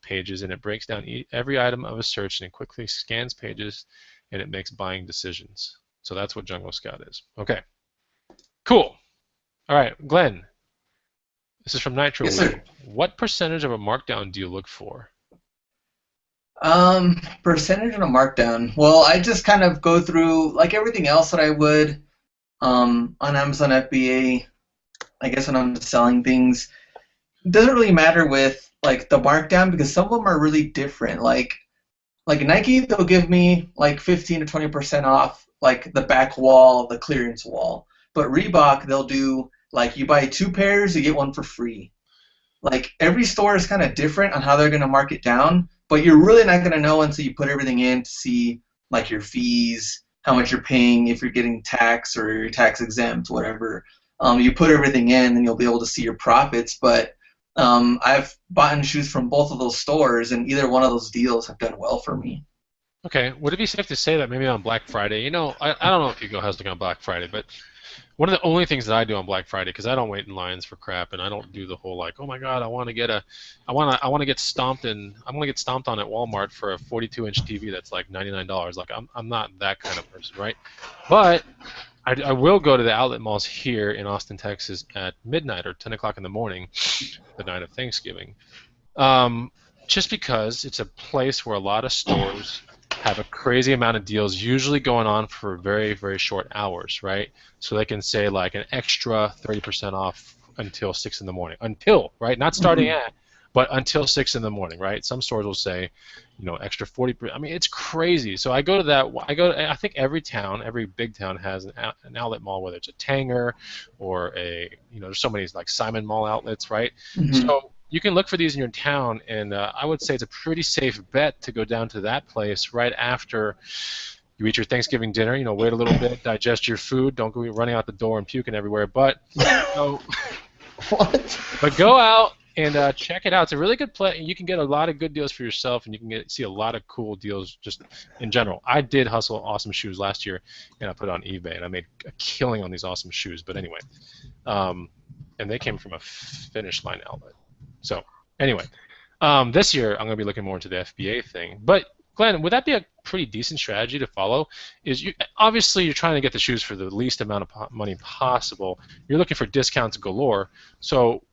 pages, and it breaks down every item of a search, and it quickly scans pages, and it makes buying decisions. So that's what Jungle Scout is. Okay, cool. All right, Glenn. This is from Nitro. Yes, sir. What percentage of a markdown do you look for? Percentage of a markdown. Well, I just kind of go through like everything else that I would on Amazon FBA. I guess when I'm selling things, it doesn't really matter with like the markdown because some of them are really different. Like Nike, they'll give me like 15 to 20% off like the back wall, the clearance wall. But Reebok, they'll do like you buy 2 pairs, you get 1 for free. Like every store is kind of different on how they're going to mark it down, but you're really not going to know until you put everything in to see like your fees, how much you're paying, if you're getting tax or you're tax exempt, whatever. You put everything in and you'll be able to see your profits, but I've bought shoes from both of those stores and either one of those deals have done well for me. Okay, would it be safe to say that maybe on Black Friday, you know, I don't know if you go hustling on Black Friday, but one of the only things that I do on Black Friday, because I don't wait in lines for crap, and I don't do the whole like, oh my God, I want to get stomped on at Walmart for a 42-inch TV that's like $99. Like I'm not that kind of person, right? But I will go to the outlet malls here in Austin, Texas at midnight or 10 o'clock in the morning, the night of Thanksgiving, just because it's a place where a lot of stores have a crazy amount of deals, usually going on for very, very short hours, right? So they can say like an extra 30% off until 6 in the morning. Until, right? Not starting at, but until 6 in the morning, right? Some stores will say, extra 40%. I mean, it's crazy. So I go to that. I think every big town has an outlet mall, whether it's a Tanger or there's so many like Simon Mall outlets, right? Mm-hmm. So you can look for these in your town, and I would say it's a pretty safe bet to go down to that place right after you eat your Thanksgiving dinner. Wait a little bit, digest your food. Don't go running out the door and puking everywhere. But What? But go out and check it out. It's a really good play. You can get a lot of good deals for yourself, and you can see a lot of cool deals just in general. I did hustle awesome shoes last year, and I put it on eBay, and I made a killing on these awesome shoes. But anyway, and they came from a Finish Line outlet. So anyway, this year I'm going to be looking more into the FBA thing. But Glenn, would that be a pretty decent strategy to follow? Obviously you're trying to get the shoes for the least amount of money possible. You're looking for discounts galore. So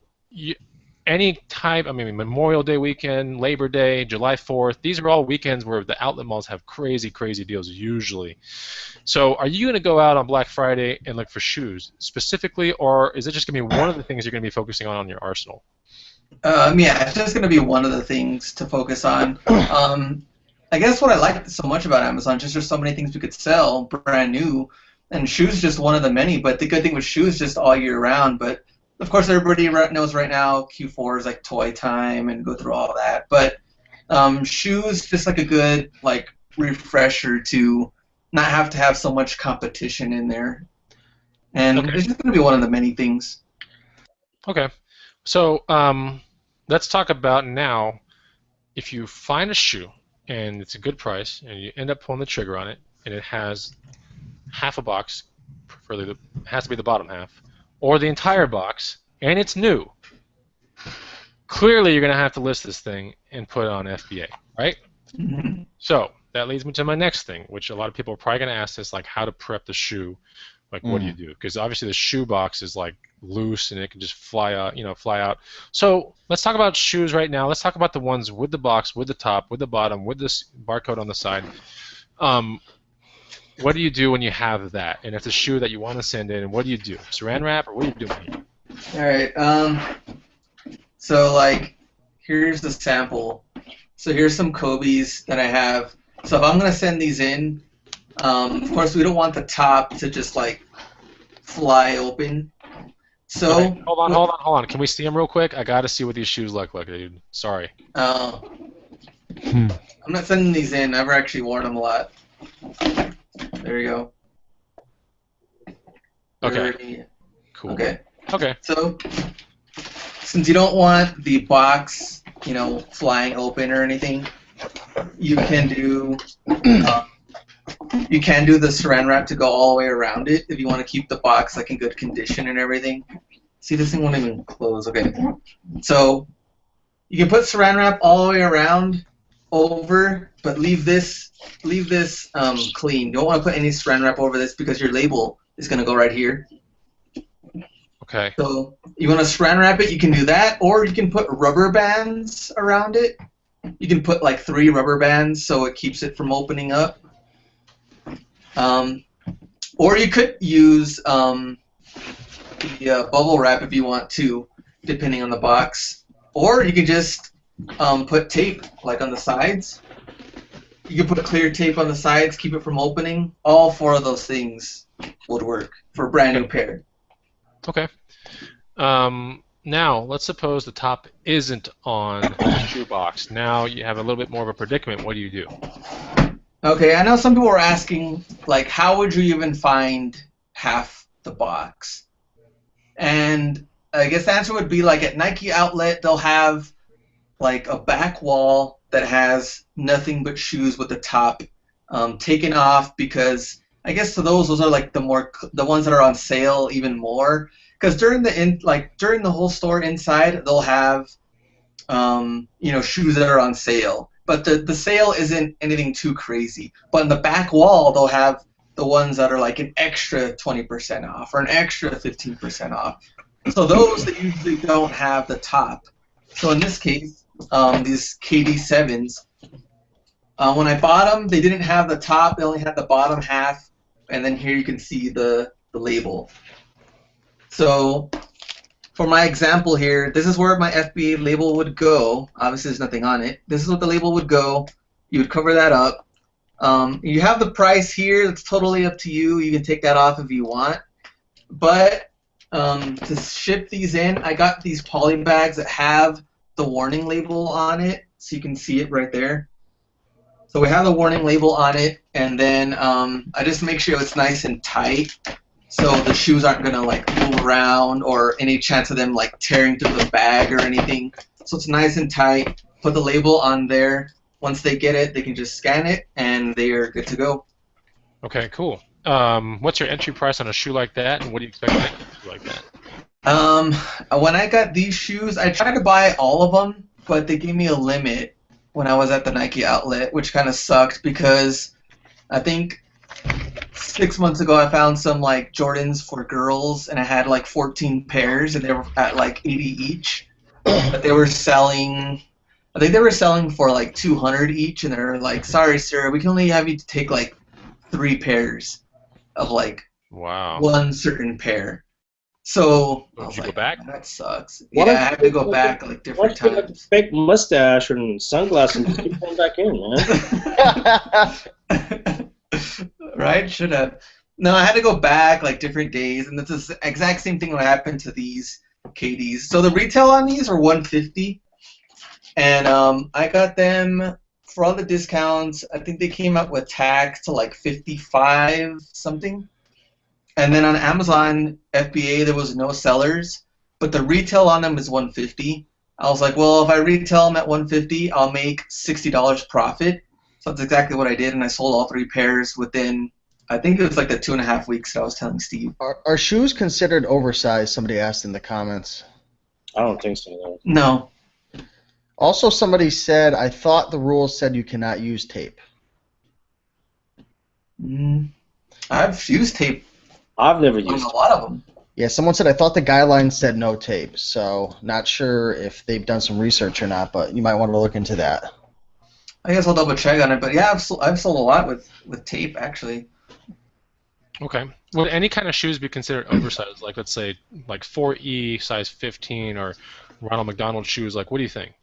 any type, Memorial Day weekend, Labor Day, July 4th, these are all weekends where the outlet malls have crazy, crazy deals usually. So are you going to go out on Black Friday and look for shoes specifically, or is it just going to be one of the things you're going to be focusing on your arsenal? Yeah, it's just going to be one of the things to focus on. I guess what I like so much about Amazon is just there's so many things we could sell brand new, and shoes just one of the many. But the good thing with shoes just all year round. But of course, everybody knows right now Q4 is like toy time and go through all that. But shoes just like a good refresher to not have to have so much competition in there, and it's just going to be one of the many things. Okay, so let's talk about now. If you find a shoe and it's a good price, and you end up pulling the trigger on it, and it has half a box, preferably it has to be the bottom half, or the entire box, and it's new, clearly you're going to have to list this thing and put it on FBA, right? Mm-hmm. So that leads me to my next thing, which a lot of people are probably going to ask this, like how to prep the shoe. What do you do? Because obviously the shoe box is loose and it can just fly out. So let's talk about shoes right now. Let's talk about the ones with the box, with the top, with the bottom, with this barcode on the side. What do you do when you have that? And it's a shoe that you want to send in. What do you do? Saran wrap, or what are you doing here? All right. So here's the sample. So here's some Kobe's that I have. So if I'm gonna send these in, of course we don't want the top to just fly open. So okay. Hold on. Can we see them real quick? I gotta see what these shoes look like, dude. Sorry. I'm not sending these in. I've actually worn them a lot. There you go. Okay. Cool. Okay. So since you don't want the box, flying open or anything, you can do the Saran wrap to go all the way around it if you want to keep the box in good condition and everything. See, this thing won't even close. Okay. So you can put Saran wrap all the way around over, but leave this clean. You don't want to put any Saran wrap over this because your label is going to go right here. Okay. So you want to Saran wrap it, you can do that, or you can put rubber bands around it. You can put 3 rubber bands so it keeps it from opening up. Or you could use the bubble wrap if you want to, depending on the box. Or you can just put tape on the sides. You can put clear tape on the sides, keep it from opening. All 4 of those things would work for a brand new pair. Okay. Now, let's suppose the top isn't on the shoe box. Now you have a little bit more of a predicament. What do you do? Okay, I know some people are asking, how would you even find half the box? And I guess the answer would be, at Nike Outlet, they'll have, a back wall that has nothing but shoes with the top taken off, because I guess to those are, the ones that are on sale even more. Because during the whole store inside, they'll have, shoes that are on sale. But the sale isn't anything too crazy. But in the back wall, they'll have the ones that are an extra 20% off or an extra 15% off. So those that usually don't have the top. So in this case, these KD7s, when I bought them, they didn't have the top. They only had the bottom half. And then here you can see the label. So for my example here, this is where my FBA label would go. Obviously, there's nothing on it. This is what the label would go. You would cover that up. You have the price here. It's totally up to you. You can take that off if you want. But to ship these in, I got these poly bags that have the warning label on it, so you can see it right there. So we have the warning label on it, and then I just make sure it's nice and tight, so the shoes aren't gonna like move around or any chance of them like tearing through the bag or anything. So it's nice and tight. Put the label on there. Once they get it, they can just scan it, and they are good to go. Okay, cool. What's your entry price on a shoe like that, and what do you expect to make a shoe like that? When I got these shoes, I tried to buy all of them, but they gave me a limit when I was at the Nike outlet, which kind of sucked because I think 6 months ago I found some like Jordans for girls, and I had like 14 pairs, and they were at like 80 each. But they were selling, I think they were selling for like 200 each, and they're like, "Sorry, sir, we can only have you to take like 3 pairs of like Wow. one certain pair." So I Did was you like, go back? "That sucks." Why Yeah, I don't had to go back like Why different don't you have a times. fake mustache and sunglasses and just keep going back in, man? Right? Should have. No, I had to go back like different days, and it's the exact same thing that happened to these KDs. So the retail on these are $150, and I got them for all the discounts. I think they came out with tax to like 55 something. And then on Amazon FBA there was no sellers, but the retail on them is $150. I was like, well, if I retail them at $150, I'll make $60 profit. So that's exactly what I did, and I sold all 3 pairs within, I think it was like the 2.5 weeks that I was telling Steve. Are shoes considered oversized? Somebody asked in the comments. I don't think so, though. No. Also, somebody said, I thought the rules said you cannot use tape. I've used tape I've never on used a lot of them. Yeah, someone said, I thought the guidelines said no tape, so not sure if they've done some research or not, but you might want to look into that. I guess I'll double check on it, but yeah, I've sold a lot with tape actually. Okay. Would any kind of shoes be considered oversized? Like, let's say, like 4E, size 15, or Ronald McDonald shoes? Like, what do you think?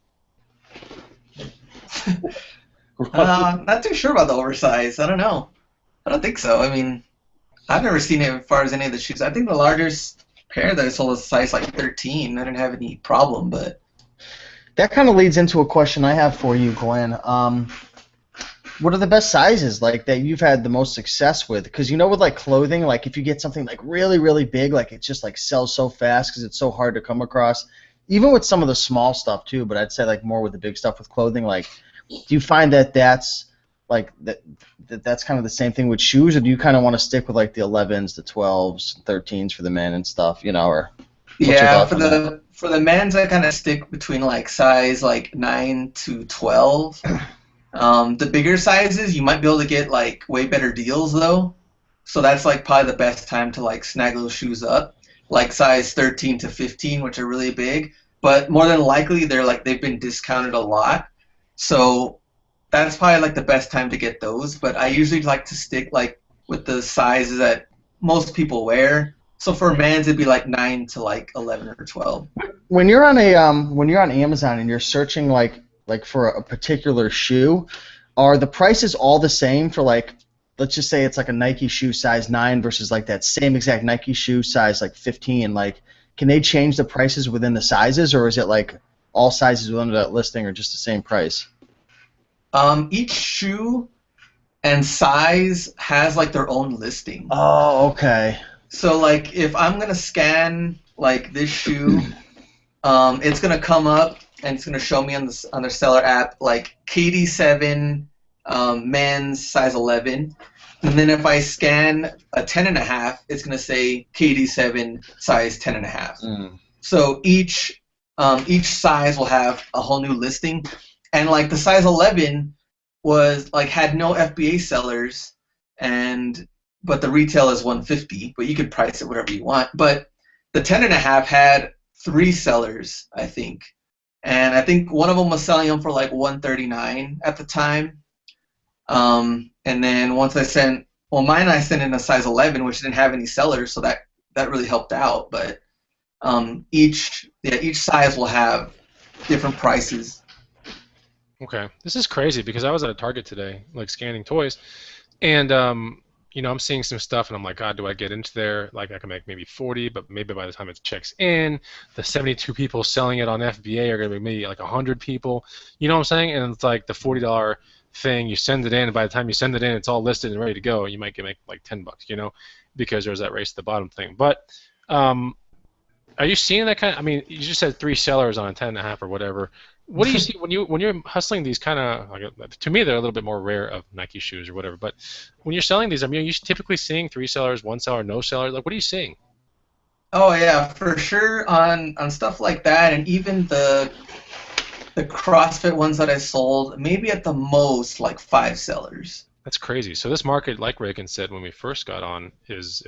Not too sure about the oversized. I don't know. I don't think so. I mean, I've never seen it as far as any of the shoes. I think the largest pair that I sold was size like 13. I didn't have any problem, but That kind of leads into a question I have for you, Glenn. What are the best sizes like that you've had the most success with? Because you know, with like clothing, like if you get something like really, really big, like it just like sells so fast because it's so hard to come across. Even with some of the small stuff too, but I'd say like more with the big stuff with clothing. Like, do you find that that's like that's kind of the same thing with shoes, or do you kind of want to stick with like the 11s, the 12s, 13s for the men and stuff, you know? Or what's your yeah, thoughts on that? for the men's, I kind of stick between like size like 9 to 12. The bigger sizes, you might be able to get like way better deals though. So that's like probably the best time to like snag those shoes up, like size 13 to 15, which are really big. But more than likely, they've been discounted a lot. So that's probably like the best time to get those. But I usually like to stick like with the sizes that most people wear. So for men's, it'd be like 9 to like 11 or 12. When you're on Amazon and you're searching like for a particular shoe, are the prices all the same for like, let's just say it's like a Nike shoe size 9 versus like that same exact Nike shoe size like 15? Like, can they change the prices within the sizes, or is it like all sizes within that listing are just the same price? Each shoe and size has like their own listing. Oh, okay. So like if I'm gonna scan like this shoe, it's gonna come up and it's gonna show me on the seller app like KD7 men's size 11, and then if I scan a 10.5, it's gonna say KD7 size 10.5. So each size will have a whole new listing, and like the size 11 was like had no FBA sellers, but the retail is $150, but you could price it whatever you want. But the 10.5 had 3 sellers, I think. And I think one of them was selling them for like $139 at the time. And then once I sent in a size 11, which didn't have any sellers, so that really helped out. But Each size will have different prices. Okay, this is crazy because I was at a Target today, like scanning toys, and I'm seeing some stuff, and I'm like, God, do I get into there? Like, I can make maybe 40, but maybe by the time it checks in, the 72 people selling it on FBA are going to be maybe like 100 people. You know what I'm saying? And it's like the $40 thing, you send it in, and by the time you send it in, it's all listed and ready to go. You might get make like $10, because there's that race to the bottom thing. But um, are you seeing that kind of? I mean, you just said 3 sellers on a 10.5 or whatever. What do you see when you're hustling these kind of? Like, to me, they're a little bit more rare of Nike shoes or whatever. But when you're selling these, I mean, are you typically seeing 3 sellers, 1 seller, no seller? Like, what are you seeing? Oh yeah, for sure on stuff like that, and even the CrossFit ones that I sold, maybe at the most like 5 sellers. That's crazy. So this market, like Reagan said when we first got on, it's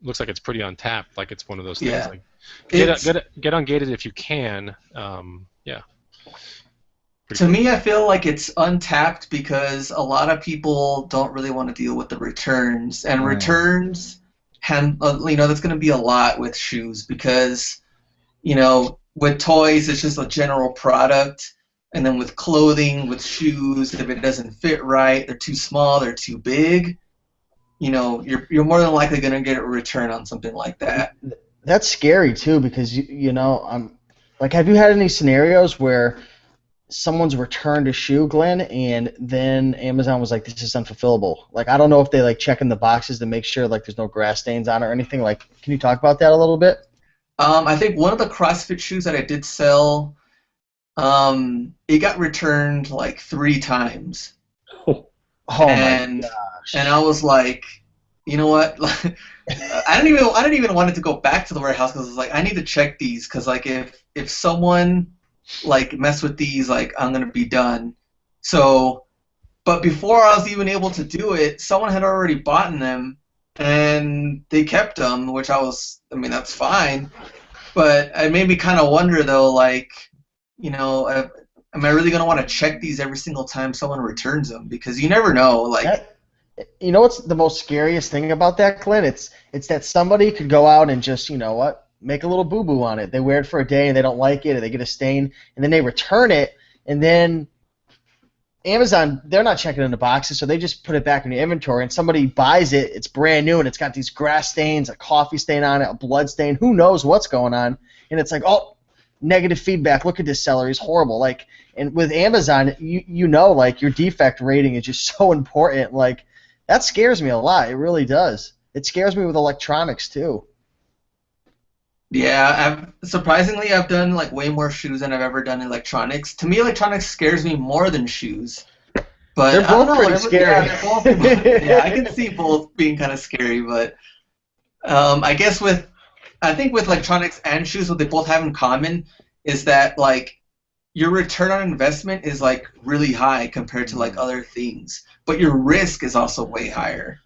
looks like it's pretty untapped. Like it's one of those things. Yeah, Like it's get ungated if you can. Yeah, pretty to cool. me, I feel like it's untapped because a lot of people don't really want to deal with the returns, and Mm. returns, that's going to be a lot with shoes because with toys, it's just a general product. And then with clothing, with shoes, if it doesn't fit right, they're too small, they're too big, you're more than likely going to get a return on something like that. That's scary too because like, have you had any scenarios where someone's returned a shoe, Glenn, and then Amazon was like, "This is unfulfillable." Like, I don't know if they like check in the boxes to make sure like there's no grass stains on it or anything. Like, can you talk about that a little bit? I think one of the CrossFit shoes that I did sell, it got returned like 3 times. Oh my And and I gosh. was like, you know what? I didn't even want it to go back to the warehouse because I was like, I need to check these because like if someone like mess with these, like I'm gonna be done. So, but before I was even able to do it, someone had already bought them, and they kept them, which I mean, that's fine. But it made me kind of wonder though, like, am I really gonna want to check these every single time someone returns them? Because you never know, like. That You know what's the most scariest thing about that, Clint? It's that somebody could go out and just, make a little boo boo on it. They wear it for a day and they don't like it, or they get a stain, and then they return it, and then Amazon, they're not checking in the boxes, so they just put it back in the inventory, and somebody buys it, it's brand new, and it's got these grass stains, a coffee stain on it, a blood stain, who knows what's going on, and it's like, oh, negative feedback, look at this seller, he's horrible. Like, and with Amazon, like, your defect rating is just so important. Like, that scares me a lot, it really does. It scares me with electronics, too. Yeah, surprisingly I've done like way more shoes than I've ever done electronics. To me, electronics scares me more than shoes. But They're I don't both know, pretty whatever. Yeah, scary. they're both. Yeah, I can see both being kind of scary, but I guess I think with electronics and shoes, what they both have in common is that like your return on investment is like really high compared to like other things, but your risk is also way higher.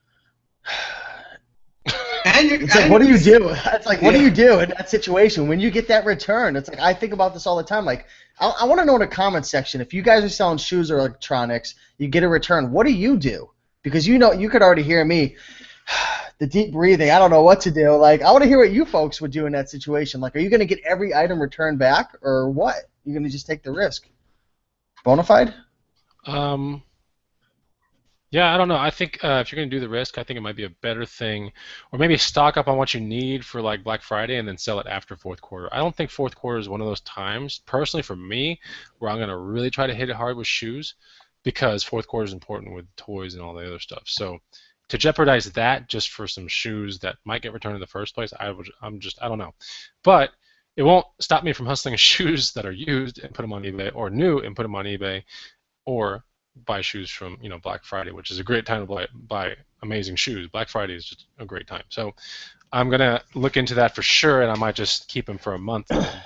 And you're It's like, and what do you're you do? It's like, what do yeah. you do in that situation when you get that return? It's like, I think about this all the time. Like, I want to know in the comments section, if you guys are selling shoes or electronics, you get a return, what do you do? Because you could already hear me, the deep breathing. I don't know what to do. Like, I want to hear what you folks would do in that situation. Like, are you going to get every item returned back, or what? You're going to just take the risk? Bonafide? Um, Yeah, I don't know. I think if you're going to do the risk, I think it might be a better thing, or maybe stock up on what you need for like Black Friday and then sell it after fourth quarter. I don't think fourth quarter is one of those times, personally for me, where I'm going to really try to hit it hard with shoes, because fourth quarter is important with toys and all the other stuff. So to jeopardize that just for some shoes that might get returned in the first place, I don't know. But it won't stop me from hustling shoes that are used and put them on eBay, or new and put them on eBay, or buy shoes from Black Friday, which is a great time to buy amazing shoes. Black Friday is just a great time. So I'm gonna look into that for sure, and I might just keep them for a month and then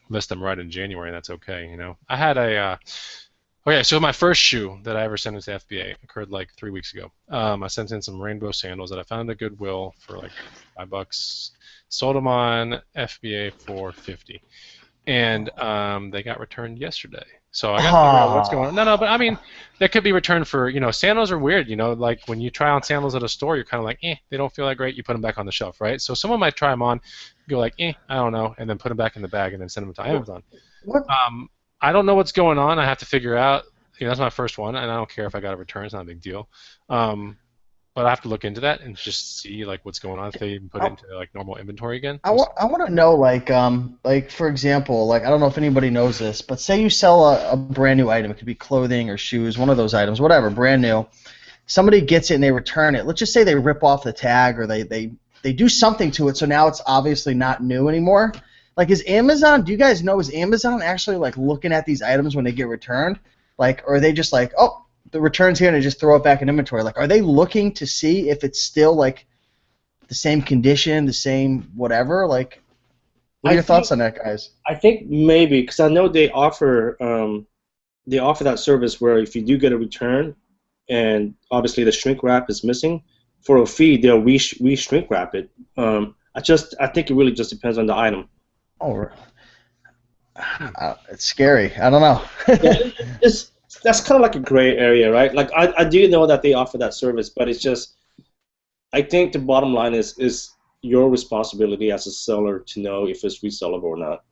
list them right in January, and that's okay. I had okay. So my first shoe that I ever sent into FBA occurred like 3 weeks ago. I sent in some rainbow sandals that I found at Goodwill for like $5. Sold them on FBA for 50, and they got returned yesterday. So I got to figure out what's going on. No, but I mean, they could be returned for, sandals are weird, like when you try on sandals at a store, you're kind of like, they don't feel that great. You put them back on the shelf, right? So someone might try them on, go like, I don't know, and then put them back in the bag and then send them to Amazon. What? I don't know what's going on. I have to figure out. That's my first one, and I don't care if I got a return. It's not a big deal. But I have to look into that and just see like what's going on if they even put it into like normal inventory again. I want to know like for example, like I don't know if anybody knows this, but say you sell a brand new item. It could be clothing or shoes, one of those items, whatever, brand new. Somebody gets it and they return it. Let's just say they rip off the tag or they do something to it, so now it's obviously not new anymore. Like, is Amazon? Do you guys know? Is Amazon actually like looking at these items when they get returned? Like, or are they just like, oh, the return's here and they just throw it back in inventory? Like, are they looking to see if it's still like the same condition, the same whatever? Like, what are your thoughts on that, guys? I think maybe because I know they offer that service where if you do get a return and obviously the shrink wrap is missing, for a fee they'll re-shrink wrap it. I think it really just depends on the item. Oh, it's scary. I don't know. That's kind of like a gray area, right? Like I do know that they offer that service, but it's just I think the bottom line is your responsibility as a seller to know if it's resellable or not.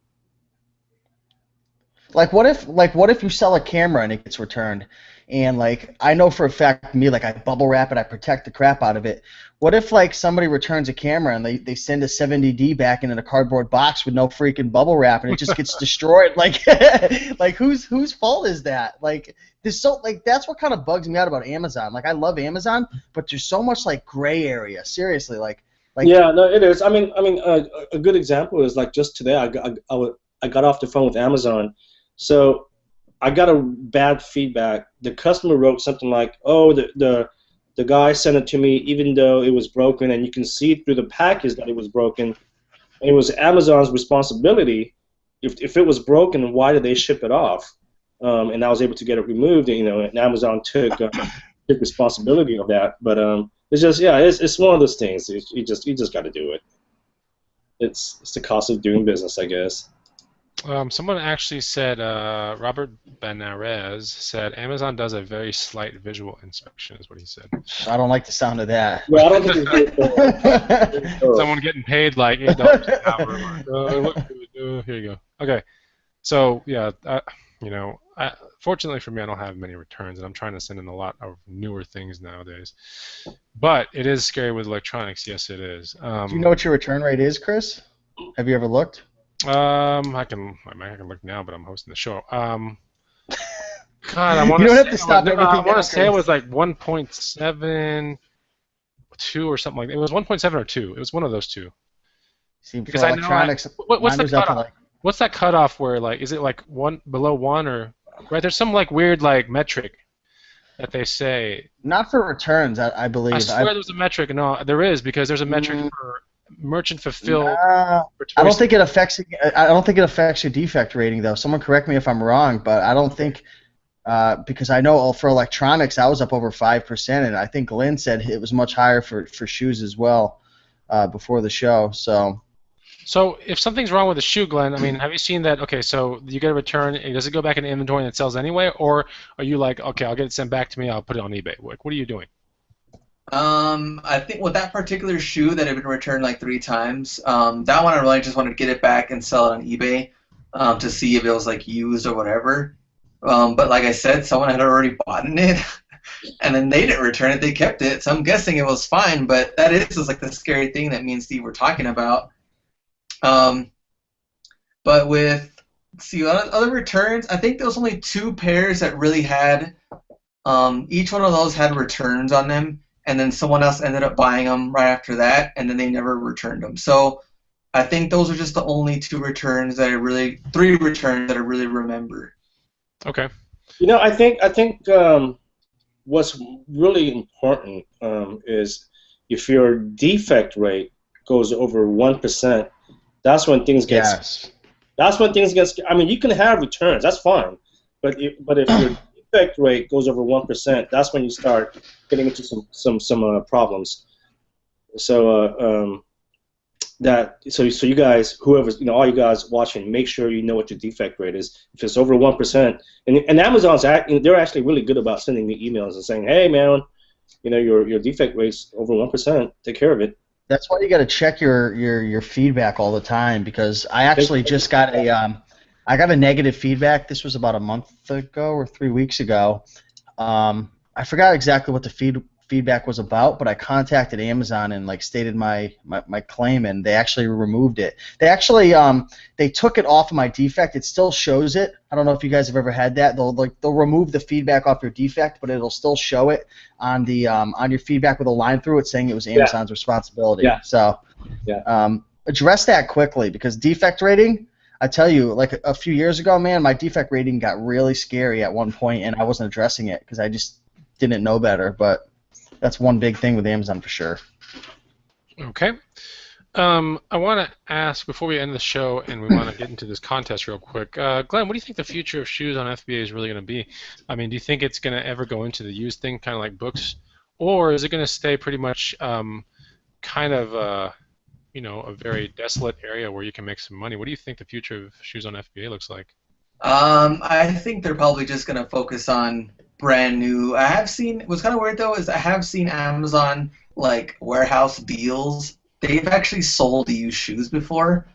Like what if you sell a camera and it gets returned, and like I know for a fact me, like I bubble wrap it, I protect the crap out of it. What if like somebody returns a camera and they send a 70D back in a cardboard box with no freaking bubble wrap and it just gets destroyed? Like like whose fault is that? Like that's what kind of bugs me out about Amazon. Like I love Amazon, but there's so much like gray area. Seriously, like yeah, no, it is. I mean, a good example is like just today I got off the phone with Amazon. So I got a bad feedback. The customer wrote something like, "Oh, the guy sent it to me even though it was broken, and you can see through the package that it was broken. And it was Amazon's responsibility. If it was broken, why did they ship it off?" And I was able to get it removed. And Amazon took responsibility of that. But it's just it's one of those things. You just got to do it. It's the cost of doing business, I guess. Someone actually said, Robert Benares said, Amazon does a very slight visual inspection, is what he said. I don't like the sound of that. Well, I don't think it's someone getting paid like $8 an hour. Here you go. Okay. So, yeah, fortunately for me, I don't have many returns, and I'm trying to send in a lot of newer things nowadays. But it is scary with electronics. Yes, it is. Do you know what your return rate is, Chris? Have you ever looked? I can look now, but I'm hosting the show. God, I want to. You don't have to stop everything. I want to say it was like 1.72 or something like that. It was 1.7 or 2. It was one of those two. See, because electronics. What's the cutoff? What's that cutoff where like is it like one below 1 or right? There's some like weird like metric that they say. Not for returns, I believe. I swear there's a metric. No, there is because there's a metric for merchant fulfilled. I don't think it affects. I don't think it affects your defect rating though. Someone correct me if I'm wrong, but I don't think because I know for electronics I was up over 5%, and I think Glenn said it was much higher for shoes as well before the show. So if something's wrong with the shoe, Glenn, I mean, have you seen that? Okay, so you get a return. Does it go back in inventory and it sells anyway, or are you like, okay, I'll get it sent back to me. I'll put it on eBay. Like, what are you doing? I think with that particular shoe that had been returned like 3 times, that one I really just wanted to get it back and sell it on eBay to see if it was like used or whatever. But like I said, someone had already bought it, and then they didn't return it. They kept it, so I'm guessing it was fine. But that is like the scary thing that me and Steve were talking about. But with other returns, I think there was only 2 pairs that really had. Each one of those had returns on them. And then someone else ended up buying them right after that, and then they never returned them. So I think those are just the only 2 returns that 3 returns that I really remember. Okay. I think what's really important is if your defect rate goes over 1%, that's when things get. Yes. That's when things get. I mean, you can have returns. That's fine, but if your defect rate goes over 1%, that's when you start getting into some problems. So that so you guys, whoever's, all you guys watching, make sure you know what your defect rate is. If it's over 1%, and Amazon's they're actually really good about sending me emails and saying, hey man, your defect rate's over 1%. Take care of it. That's why you got to check your feedback all the time, because I actually just got I got a negative feedback. This was about a month ago or 3 weeks ago. I forgot exactly what the feedback was about, but I contacted Amazon and stated my claim, and they actually removed it. They actually they took it off of my defect. It still shows it. I don't know if you guys have ever had that. They'll remove the feedback off your defect, but it'll still show it on the on your feedback with a line through it saying it was Amazon's responsibility. Yeah. So address that quickly, because defect rating, I tell you, a few years ago, man, my defect rating got really scary at one point, and I wasn't addressing it because I just didn't know better. But that's one big thing with Amazon for sure. Okay. I want to ask, before we end the show, and we want to get into this contest real quick, Glenn, what do you think the future of shoes on FBA is really going to be? I mean, do you think it's going to ever go into the used thing, kind of like books, or is it going to stay pretty much kind of a very desolate area where you can make some money? What do you think the future of shoes on FBA looks like? I think they're probably just going to focus on brand new. I have seen, what's kind of weird though is I have seen Amazon warehouse deals. They've actually sold used shoes before,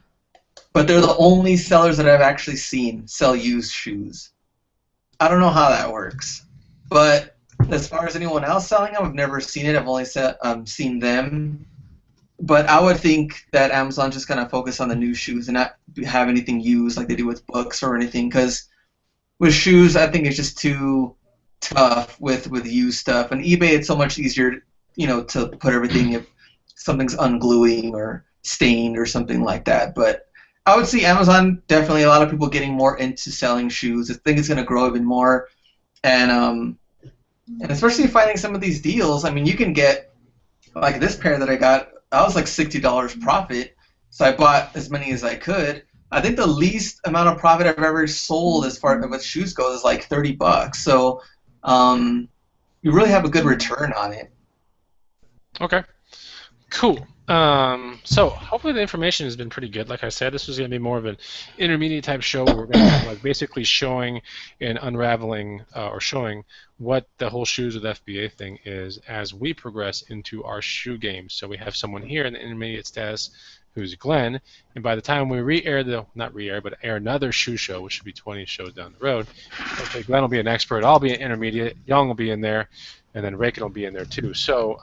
but they're the only sellers that I've actually seen sell used shoes. I don't know how that works, but as far as anyone else selling them, I've never seen it. I've only seen them. But I would think that Amazon's just going to focus on the new shoes and not have anything used like they do with books or anything, because with shoes, I think it's just too tough with used stuff. And eBay, it's so much easier, to put everything if something's ungluing or stained or something like that. But I would see Amazon, definitely a lot of people getting more into selling shoes. I think it's going to grow even more. And especially finding some of these deals. I mean, you can get, like this pair that I got, I was like $60 profit, so I bought as many as I could. I think the least amount of profit I've ever sold as far as with shoes goes is like $30. So you really have a good return on it. Okay, cool. So hopefully the information has been pretty good. Like I said, this was going to be more of an intermediate type show where we're going to basically showing and unraveling or showing what the whole shoes with FBA thing is as we progress into our shoe game. So we have someone here in the intermediate status who's Glenn, and by the time we air another shoe show, which should be 20 shows down the road, okay, Glenn will be an expert, I'll be an intermediate, Young will be in there, and then Rakin will be in there too. So,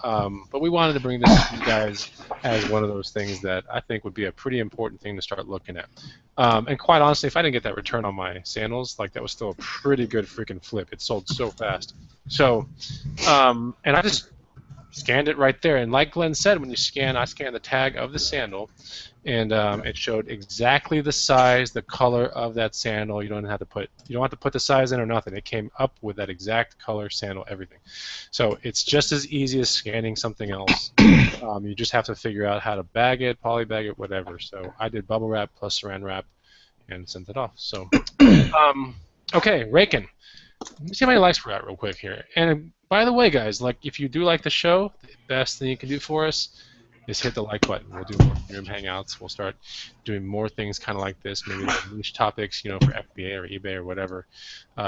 but we wanted to bring this to you guys as one of those things that I think would be a pretty important thing to start looking at. And quite honestly, if I didn't get that return on my sandals, that was still a pretty good freaking flip. It sold so fast. So, and I just scanned it right there. And like Glenn said, when you scan, I scanned the tag of the sandal, and it showed exactly the size, the color of that sandal. You don't have to put the size in or nothing. It came up with that exact color sandal, everything. So it's just as easy as scanning something else. You just have to figure out how to bag it, poly bag it, whatever. So I did bubble wrap plus saran wrap and sent it off. So okay, Rakin, let me see how many likes we're at real quick here. And by the way, guys, if you do like the show, the best thing you can do for us is hit the like button. We'll do more room hangouts. We'll start doing more things kind of like this, maybe niche topics, for FBA or eBay or whatever.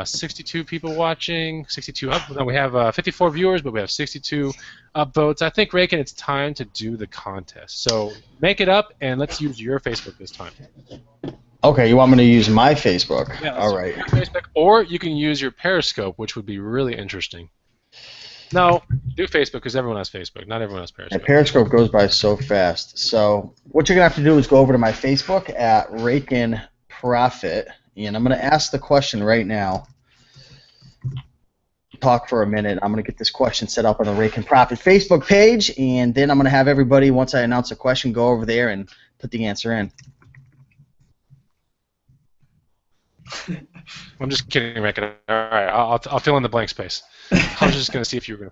62 people watching, 62 up. No, we have 54 viewers, but we have 62 upvotes. I think, Rakin, it's time to do the contest. So make it up, and let's use your Facebook this time. Okay, you want me to use my Facebook? Yeah, all right. Facebook, or you can use your Periscope, which would be really interesting. No, do Facebook because everyone has Facebook. Not everyone has Periscope. Yeah, Periscope goes by so fast. So what you're going to have to do is go over to my Facebook at Rakin Profit, and I'm going to ask the question right now. Talk for a minute. I'm going to get this question set up on the Rakin Profit Facebook page, and then I'm going to have everybody, once I announce a question, go over there and put the answer in. I'm just kidding, Rakin. All right, I'll fill in the blank space. I was just going to see if you're going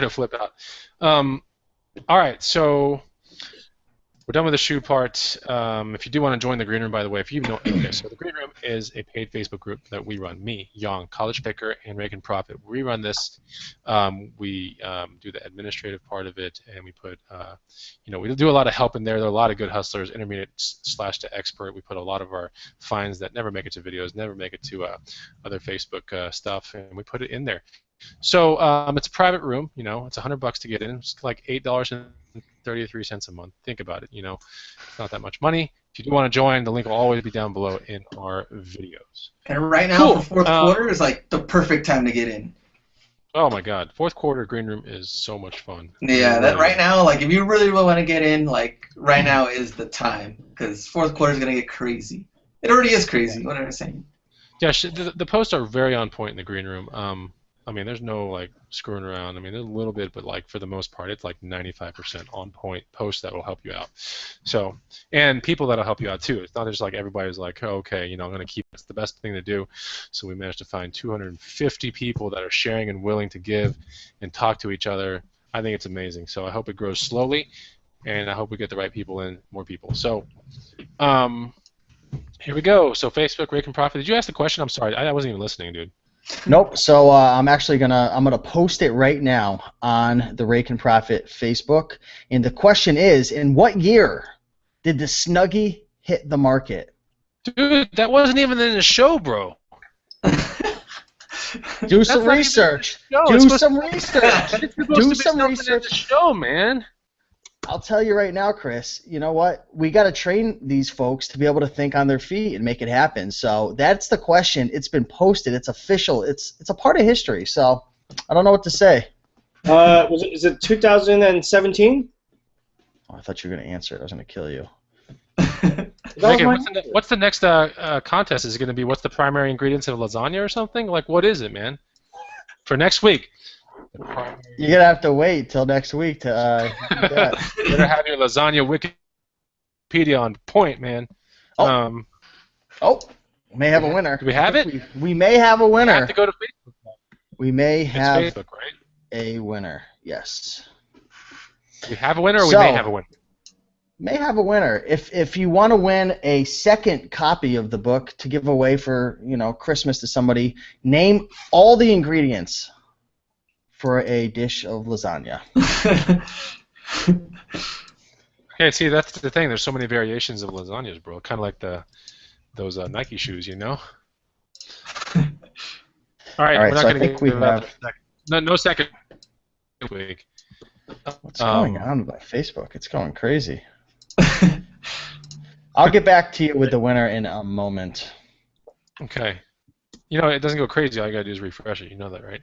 to flip out. All right, so we're done with the shoe part. If you do want to join the Green Room, by the way, if you know, okay, so the Green Room is a paid Facebook group that we run. Me, Young, College Picker, and Rake and Profit. We run this. We do the administrative part of it, and we put, we do a lot of help in there. There are a lot of good hustlers, intermediate / to expert. We put a lot of our finds that never make it to videos, never make it to other Facebook stuff, and we put it in there. So it's a private room. It's $100 to get in. It's like $8.33 a month. Think about it. It's not that much money. If you do want to join, the link will always be down below in our videos. And right now, for fourth quarter is like the perfect time to get in. Oh my God, fourth quarter Green Room is so much fun. Yeah, that right now, like if you really want to get in, like right now is the time because fourth quarter is gonna get crazy. It already is crazy. What am I saying? Yeah, the posts are very on point in the Green Room. There's no like screwing around. There's a little bit, but like for the most part, it's like 95% on point posts that will help you out. So, and people that'll help you out too. It's not just like everybody's like, oh, okay, I'm gonna keep. It's the best thing to do. So we managed to find 250 people that are sharing and willing to give and talk to each other. I think it's amazing. So I hope it grows slowly, and I hope we get the right people in, more people. So, here we go. So Facebook, Rake and Profit. Did you ask the question? I'm sorry, I wasn't even listening, dude. Nope. So I'm gonna post it right now on the Rake and Profit Facebook, and the question is: in what year did the Snuggie hit the market? Dude, that wasn't even in the show, bro. Do some research. Do some research. Do some research. Show, man. I'll tell you right now, Chris, you know what? We got to train these folks to be able to think on their feet and make it happen. So that's the question. It's been posted. It's official. It's a part of history. So I don't know what to say. Is it 2017? Oh, I thought you were going to answer it. I was going to kill you. Okay, what's the next contest? Is it going to be what's the primary ingredients of lasagna or something? Like, what is it, man? For next week. You're going to have to wait till next week to do that. You better have your lasagna Wikipedia on point, man. We may have a winner. Do we have it? We may have a winner. We have to go to Facebook. We may have Facebook, right? a winner, yes. We have a winner or we may have a winner? May have a winner. If you want to win a second copy of the book to give away for Christmas to somebody, name all the ingredients for a dish of lasagna. Okay, see, that's the thing. There's so many variations of lasagnas, bro. Kind of like those Nike shoes, All right, we're not going to get no second week. What's going on with my Facebook? It's going crazy. I'll get back to you with the winner in a moment. Okay. It doesn't go crazy. All you got to do is refresh it. You know that, right?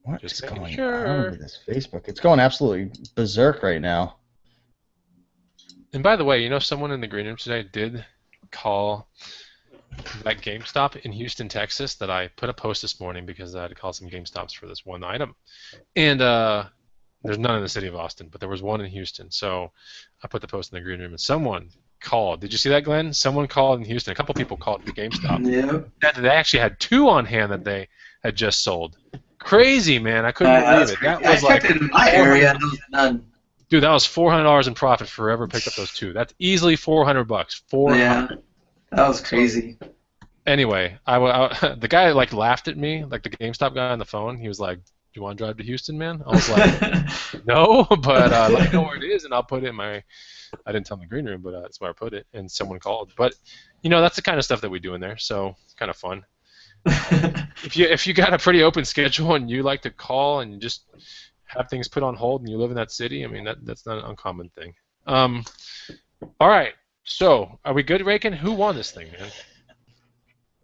What is going on with this Facebook? It's going absolutely berserk right now. And by the way, someone in the Green Room today did call that GameStop in Houston, Texas, that I put a post this morning because I had to call some GameStops for this one item. And there's none in the city of Austin, but there was one in Houston. So I put the post in the Green Room, and someone called. Did you see that, Glenn? Someone called in Houston. A couple people called the GameStop. Yeah. They actually had two on hand that they had just sold. Crazy, man. I couldn't believe it. That was like in my area, there was none. Dude, that was $400 in profit for whoever picked up those two. That's easily $400. $400. Yeah, that was crazy. Anyway, the guy laughed at me, like the GameStop guy on the phone. He was like, "Do you want to drive to Houston, man?" I was like, "No, but let me know where it is, and I'll put it in my." I didn't tell him the Green Room, but that's where I put it. And someone called. But that's the kind of stuff that we do in there, so it's kind of fun. If you got a pretty open schedule and you like to call and just have things put on hold and you live in that city, that's not an uncommon thing. All right, so are we good, Rakin? Who won this thing, man?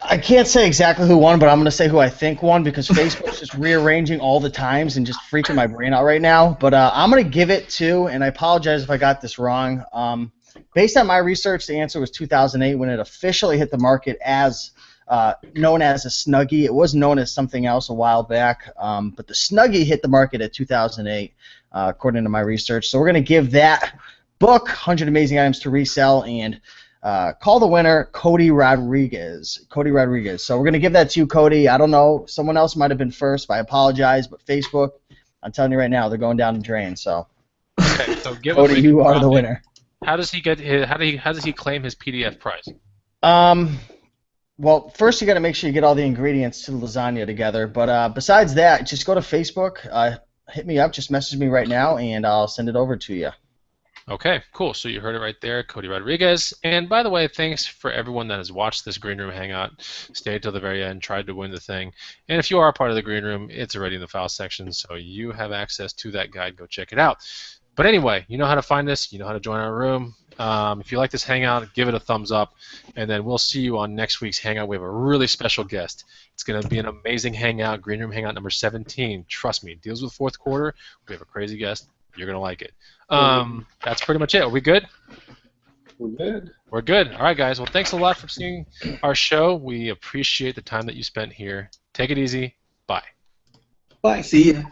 I can't say exactly who won, but I'm going to say who I think won because Facebook's just rearranging all the times and just freaking my brain out right now. But I'm going to give it to, and I apologize if I got this wrong. Based on my research, the answer was 2008 when it officially hit the market as known as a Snuggie. It was known as something else a while back, but the Snuggie hit the market at 2008, according to my research. So we're going to give that book, 100 Amazing Items to Resell, and call the winner Cody Rodriguez. Cody Rodriguez. So we're going to give that to you, Cody. I don't know. Someone else might have been first, but I apologize. But Facebook, I'm telling you right now, they're going down the drain. So Okay, so get with Cody, Rick you and are the Profit. winner. How does he get his, how does he claim his PDF prize? Well, first you got to make sure you get all the ingredients to the lasagna together. But besides that, just go to Facebook, hit me up, just message me right now, and I'll send it over to you. Okay, cool. So you heard it right there, Cody Rodriguez. And by the way, thanks for everyone that has watched this Green Room Hangout, stayed till the very end, tried to win the thing. And if you are part of the Green Room, it's already in the file section, so you have access to that guide. Go check it out. But anyway, you know how to find us. You know how to join our room. If you like this Hangout, give it a thumbs up. And then we'll see you on next week's Hangout. We have a really special guest. It's going to be an amazing Hangout, Green Room Hangout number 17. Trust me, deals with fourth quarter. We have a crazy guest. You're going to like it. That's pretty much it. Are we good? We're good. We're good. All right, guys. Well, thanks a lot for seeing our show. We appreciate the time that you spent here. Take it easy. Bye. Bye. See ya.